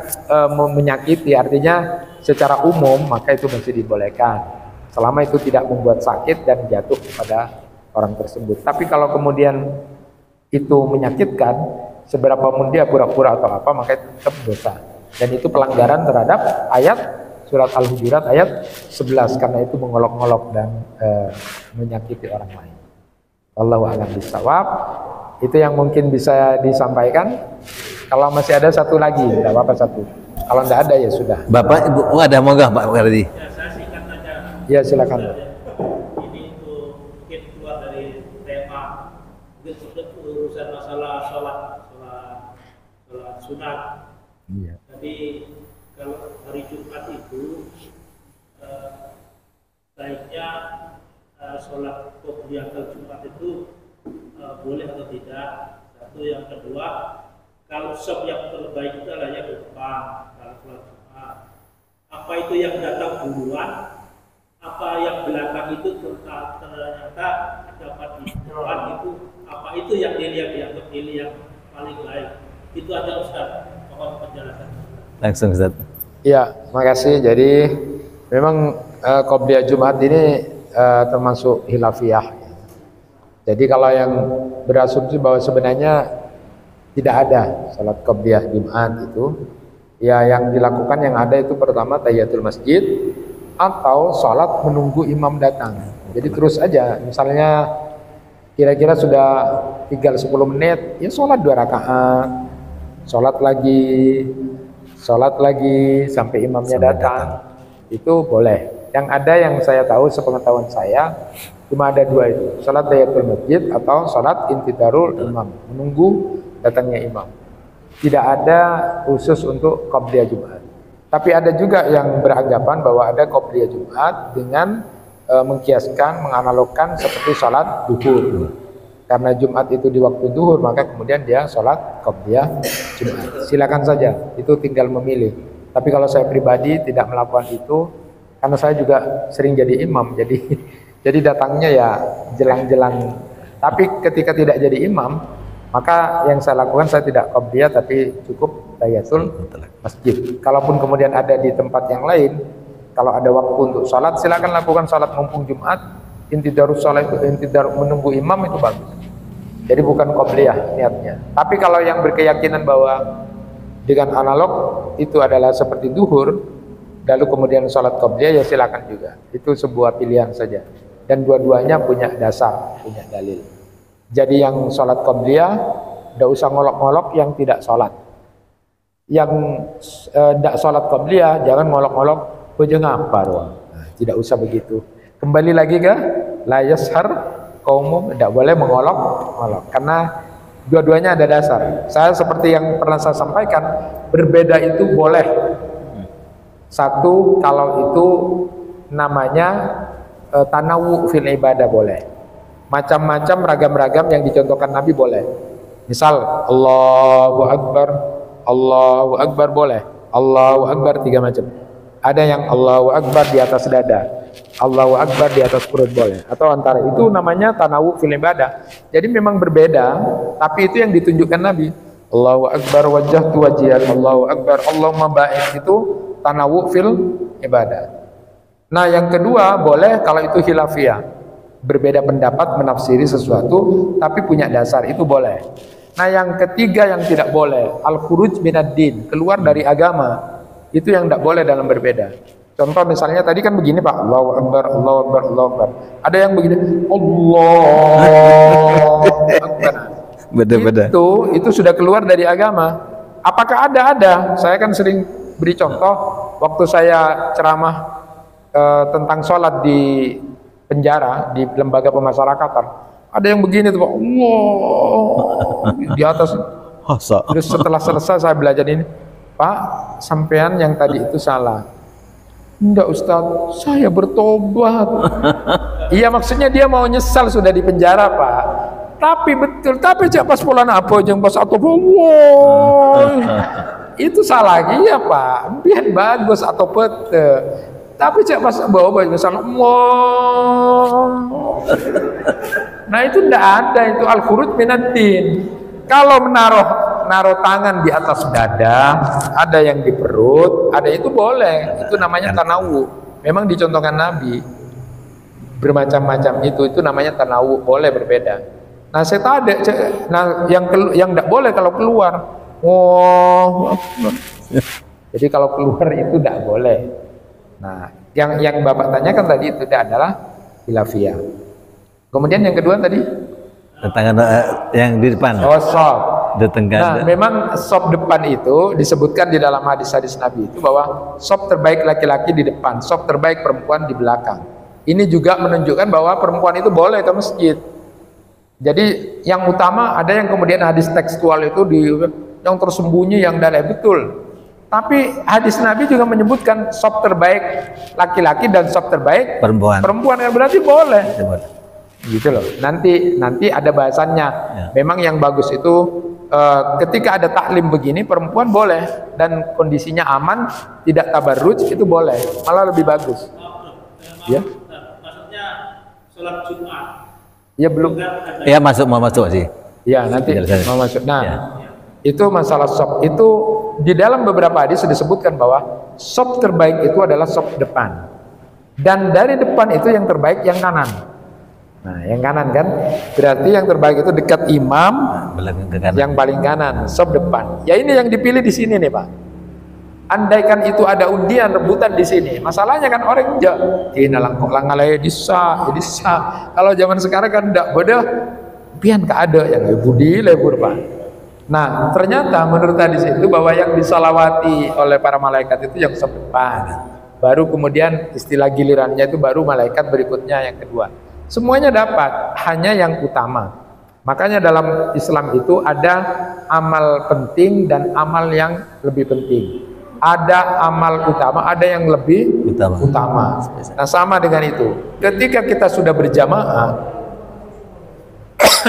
menyakiti, artinya secara umum, maka itu masih dibolehkan. Selama itu tidak membuat sakit dan jatuh kepada orang tersebut. Tapi kalau kemudian itu menyakitkan, seberapa pun dia pura-pura atau apa, maka itu tetap dosa. Dan itu pelanggaran terhadap ayat surat Al-Hujurat ayat 11, karena itu mengolok-olok dan menyakiti orang lain. Wallahu a'lam bishawab. Itu yang mungkin bisa disampaikan. Kalau masih ada satu lagi, tidak apa-apa satu. Kalau tidak ada ya sudah. Bapak, Ibu, ada mau nggak Pak Kardi? Ya silakan. Urusan masalah sholat sunat. Iya. Jadi kalau hari Jumat itu baiknya sholat qobliyatul Jumat itu boleh atau tidak. Satu, yang kedua, kalau shop yang terbaik itu adalah yang depan kalau sholat Jumat. Apa itu yang datang duluan? Apa yang belakang itu ternyata dapat di depan itu? Apa itu yang dianggap yang paling lain? Itu aja Ustaz, mohon penjelasan. Langsung Ustaz. Ya, makasih. Jadi memang qobliyah Jumat ini termasuk khilafiyah. Jadi kalau yang berasumsi bahwa sebenarnya tidak ada salat qobliyah Jumat itu, ya yang dilakukan yang ada itu pertama tahiyatul masjid atau salat menunggu imam datang. Jadi terus aja, misalnya kira-kira sudah tinggal 10 menit, ya sholat 2 rakaat, sholat lagi sampai imamnya datang. Itu boleh. Yang ada yang saya tahu sepengetahuan saya cuma ada 2 itu, sholat tahiyatul masjid atau sholat intidarul imam, menunggu datangnya imam. Tidak ada khusus untuk qobliyah Jumat. Tapi ada juga yang beranggapan bahwa ada qobliyah Jumat dengan mengkiaskan, menganalogkan seperti sholat duhur. karena Jumat itu di waktu zuhur, maka kemudian dia sholat qobliyah Jumat. Silakan saja, itu tinggal memilih. Tapi kalau saya pribadi tidak melakukan itu, karena saya juga sering jadi imam, jadi datangnya ya jelang-jelang. Tapi ketika tidak jadi imam, maka yang saya lakukan saya tidak qobliyah, tapi cukup tahiyatul masjid. Kalaupun kemudian ada di tempat yang lain, kalau ada waktu untuk sholat, silakan lakukan sholat mumpung Jumat. Intidarus sholat itu intidar menunggu imam itu bagus. Jadi bukan qobliyah niatnya. Tapi kalau yang berkeyakinan bahwa dengan analog itu adalah seperti duhur, lalu kemudian sholat qobliyah, ya silakan juga. Itu sebuah pilihan saja. Dan dua-duanya punya dasar, punya dalil. Jadi yang sholat qobliyah, tidak usah ngolok-ngolok yang tidak sholat. Yang tidak sholat qobliyah, jangan ngolok-ngolok bojong apa doang. Nah, tidak usah begitu. Kembali lagi ke la yashar kaumum, tidak boleh mengolok-olok karena dua-duanya ada dasar. Saya seperti yang pernah saya sampaikan, berbeda itu boleh. Satu, kalau itu namanya tanawu fil ibadah boleh. Macam-macam ragam-ragam yang dicontohkan Nabi boleh. Misal Allahu Akbar boleh. Allahu Akbar 3 macam. Ada yang Allahu Akbar di atas dada, Allahu Akbar di atas perut boleh, atau antara itu namanya tanawu fil ibadah. Jadi memang berbeda, tapi itu yang ditunjukkan Nabi. Allahu Akbar wajjahtu wajhiya, Allahu Akbar Allahumma ba'id, itu tanawu fil ibadah. Nah yang kedua boleh kalau itu khilafiyah, berbeda pendapat menafsiri sesuatu tapi punya dasar, itu boleh. Nah yang ketiga yang tidak boleh, al-khuruj minad din, keluar dari agama, itu yang tidak boleh dalam berbeda. Contoh misalnya tadi kan begini Pak, Allahu Akbar, Allahu Akbar, Allahu Akbar. Ada yang begini, Allahu Akbar. Beda-beda. Itu sudah keluar dari agama. Apakah ada? Saya kan sering beri contoh waktu saya ceramah tentang sholat di penjara, di lembaga pemasyarakatan. Ada yang begini tuh Pak, Allah di atas. Terus setelah selesai saya belajar ini, Pak, sampean yang tadi itu salah. Enggak Ustaz, saya bertobat. Iya maksudnya dia mau nyesal sudah di penjara Pak. Tapi betul, tapi cak pas pola apa yang pas atau itu salah lagi ya Pak. Biar bagus atau pete. Tapi cak pas bawa misalnya nah itu tidak ada, itu al-khuruj minad din. Kalau naruh tangan di atas dada, ada yang di perut, ada itu boleh. Itu namanya tanawu. Memang dicontohkan Nabi. Bermacam-macam itu namanya tanawu, boleh berbeda. Nah, saya tadi yang tidak boleh kalau keluar. Jadi kalau keluar itu tidak boleh. Nah, yang Bapak tanyakan tadi itu adalah khilafiyah. Kemudian yang kedua tadi tangan yang di depan. Oh, sop. Nah, memang sop depan itu disebutkan di dalam hadis-hadis Nabi itu bahwa sop terbaik laki-laki di depan, sop terbaik perempuan di belakang. Ini juga menunjukkan bahwa perempuan itu boleh ke masjid. Jadi yang utama ada yang kemudian hadis tekstual itu yang tersembunyi, yang dalam betul. Tapi hadis Nabi juga menyebutkan sop terbaik laki-laki dan sop terbaik perempuan yang berarti boleh. Gitu loh. Nanti ada bahasannya. Ya. Memang yang bagus itu ketika ada taklim begini perempuan boleh dan kondisinya aman, tidak tabarruj, itu boleh, malah lebih bagus. Ya. Maksudnya sholat Jumat. Ya belum. Ya mau masuk sih. Ya nanti mau masuk. Nah ya. Itu masalah sop itu di dalam beberapa hadis disebutkan bahwa sop terbaik itu adalah sop depan, dan dari depan itu yang terbaik yang kanan. Nah, yang kanan kan berarti yang terbaik itu dekat imam, yang paling kanan, sop depan. Ya ini yang dipilih di sini nih Pak. Andaikan itu ada undian rebutan di sini, masalahnya kan orang langgalai disa. Kalau zaman sekarang kan tidak bodoh, pian ada yang budi lebur Pak. Nah ternyata menurut hadis itu bahwa yang disalawati oleh para malaikat itu yang sop depan. Baru kemudian istilah gilirannya itu baru malaikat berikutnya yang kedua. Semuanya dapat, hanya yang utama. Makanya dalam Islam itu ada amal penting dan amal yang lebih penting. Ada amal utama, ada yang lebih utama. Nah sama dengan itu. Ketika kita sudah berjamaah,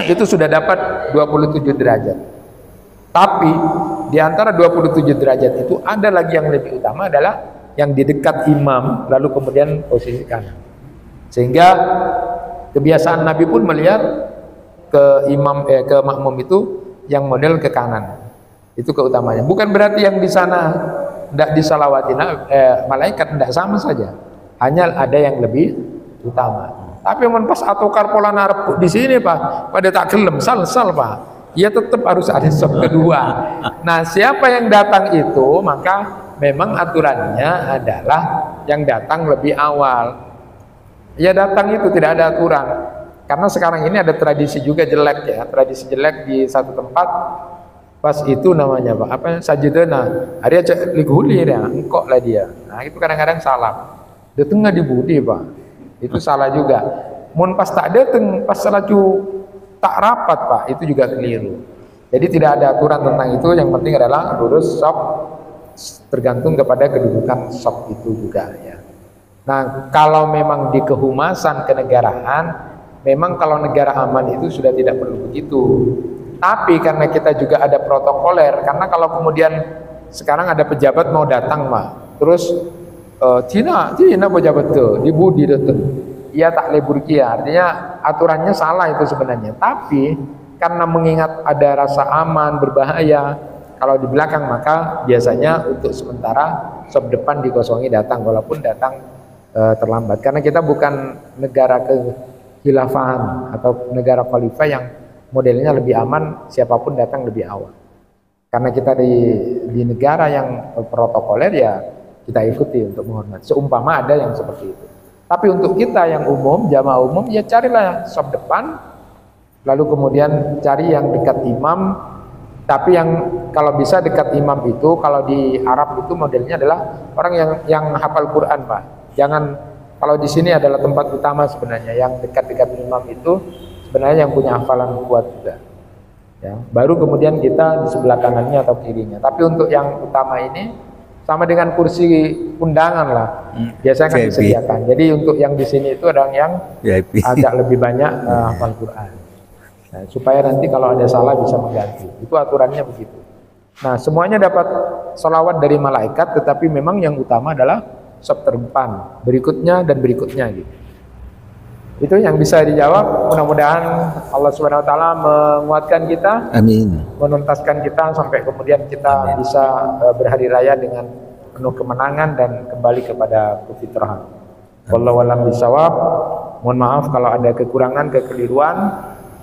itu sudah dapat 27 derajat. Tapi di antara 27 derajat itu ada lagi yang lebih utama, adalah yang di dekat imam lalu kemudian posisi kanan. Sehingga kebiasaan Nabi pun melihat ke imam ke makmum itu yang model ke kanan. Itu keutamaannya. Bukan berarti yang di sana tidak disalawatin malaikat, tidak, sama saja. Hanya ada yang lebih utama. Tapi mun pas atokar pola narep di sini Pak, pada tak gelem sal Pak. Ya tetap harus ada sop kedua. Nah, siapa yang datang itu, maka memang aturannya adalah yang datang lebih awal. Ya datang itu tidak ada aturan. Karena sekarang ini ada tradisi juga jelek ya, tradisi jelek di satu tempat. Pas itu namanya Pak, apa sajidana, ada cek ligulir ya, engkok lah dia. Nah itu kadang-kadang salah. Dateng nggak dibudi Pak, itu salah juga. Mun pas tak dateng, pas salaju tak rapat Pak, itu juga keliru. Jadi tidak ada aturan tentang itu. Yang penting adalah lurus sop, tergantung kepada kedudukan sop itu juga ya. Nah kalau memang di kehumasan kenegaraan, memang kalau negara aman itu sudah tidak perlu begitu. Tapi karena kita juga ada protokoler, karena kalau kemudian sekarang ada pejabat mau datang Pak, terus Cina pejabat tuh dibudi datang, ia tak lebur kia, artinya aturannya salah itu sebenarnya. Tapi karena mengingat ada rasa aman berbahaya, kalau di belakang maka biasanya untuk sementara sop depan dikosongi datang, walaupun datang terlambat. Karena kita bukan negara kehilafahan atau negara khalifah yang modelnya lebih aman, siapapun datang lebih awal. Karena kita di negara yang protokoler, ya kita ikuti untuk menghormati. Seumpama ada yang seperti itu. Tapi untuk kita yang umum, jamaah umum, ya carilah sop depan, lalu kemudian cari yang dekat imam. Tapi yang kalau bisa dekat imam itu, kalau di Arab itu modelnya adalah orang yang hafal Quran Pak. Jangan, kalau di sini adalah tempat utama sebenarnya, yang dekat-dekat imam itu sebenarnya yang punya hafalan kuat juga ya, baru kemudian kita di sebelah kanannya atau kirinya. Tapi untuk yang utama ini sama dengan kursi undangan lah, biasanya kan disediakan. Jadi untuk yang di sini itu ada yang agak lebih banyak hafal Quran, nah, supaya nanti kalau ada salah bisa mengganti. Itu aturannya begitu. Nah semuanya dapat sholawat dari malaikat, tetapi memang yang utama adalah sop terdepan, berikutnya dan berikutnya gitu. Itu yang bisa dijawab. Mudah-mudahan Allah Subhanahu wa taala menguatkan kita. Amin. Menuntaskan kita sampai kemudian kita bisa berhari raya dengan penuh kemenangan dan kembali kepada kefitrahan. Wallahu a'lam bishawab. Mohon maaf kalau ada kekurangan, kekeliruan.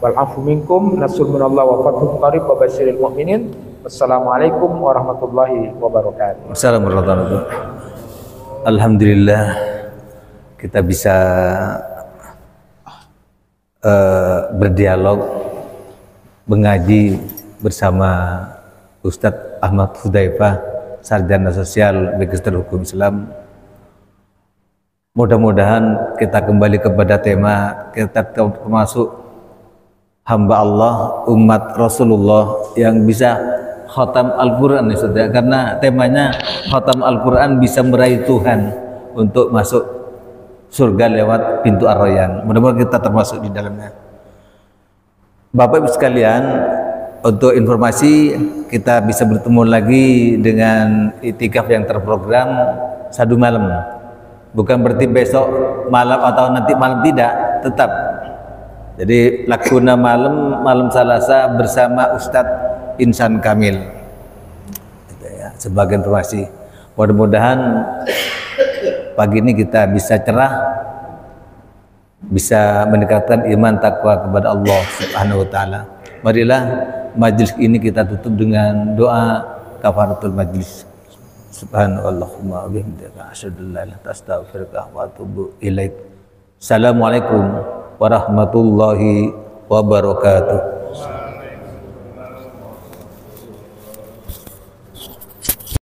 Wal afu minkum, nasrun minallah wa fathun qarib wa basyiril mu'minin. Wassalamualaikum warahmatullahi wabarakatuh. Assalamualaikum warahmatullahi wabarakatuh. Alhamdulillah kita bisa berdialog, mengaji bersama Ustadz Ahmad Hudzaifah, sarjana sosial Magister Hukum Islam. Mudah-mudahan kita kembali kepada tema kita termasuk hamba Allah, umat Rasulullah yang bisa khatam Al-Quran ya, karena temanya khatam Al-Quran bisa meraih Tuhan untuk masuk surga lewat pintu Ar-Rayyan. Mudah-mudahan kita termasuk di dalamnya. Bapak Ibu sekalian, untuk informasi kita bisa bertemu lagi dengan itikaf yang terprogram satu malam. Bukan berarti besok malam atau nanti malam, tidak, tetap. Jadi laksuna malam Selasa bersama Ustadz Insan Kamil. Sebagai informasi. Mudah-mudahan pagi ini kita bisa cerah, bisa mendekatkan iman takwa kepada Allah Subhanahu wa taala. Marilah majlis ini kita tutup dengan doa kafaratul majlis. Subhanallahumma wa bihamdika asyhadu an la ilaha illa anta astaghfiruka wa atubu ilaik. Assalamualaikum warahmatullahi wabarakatuh.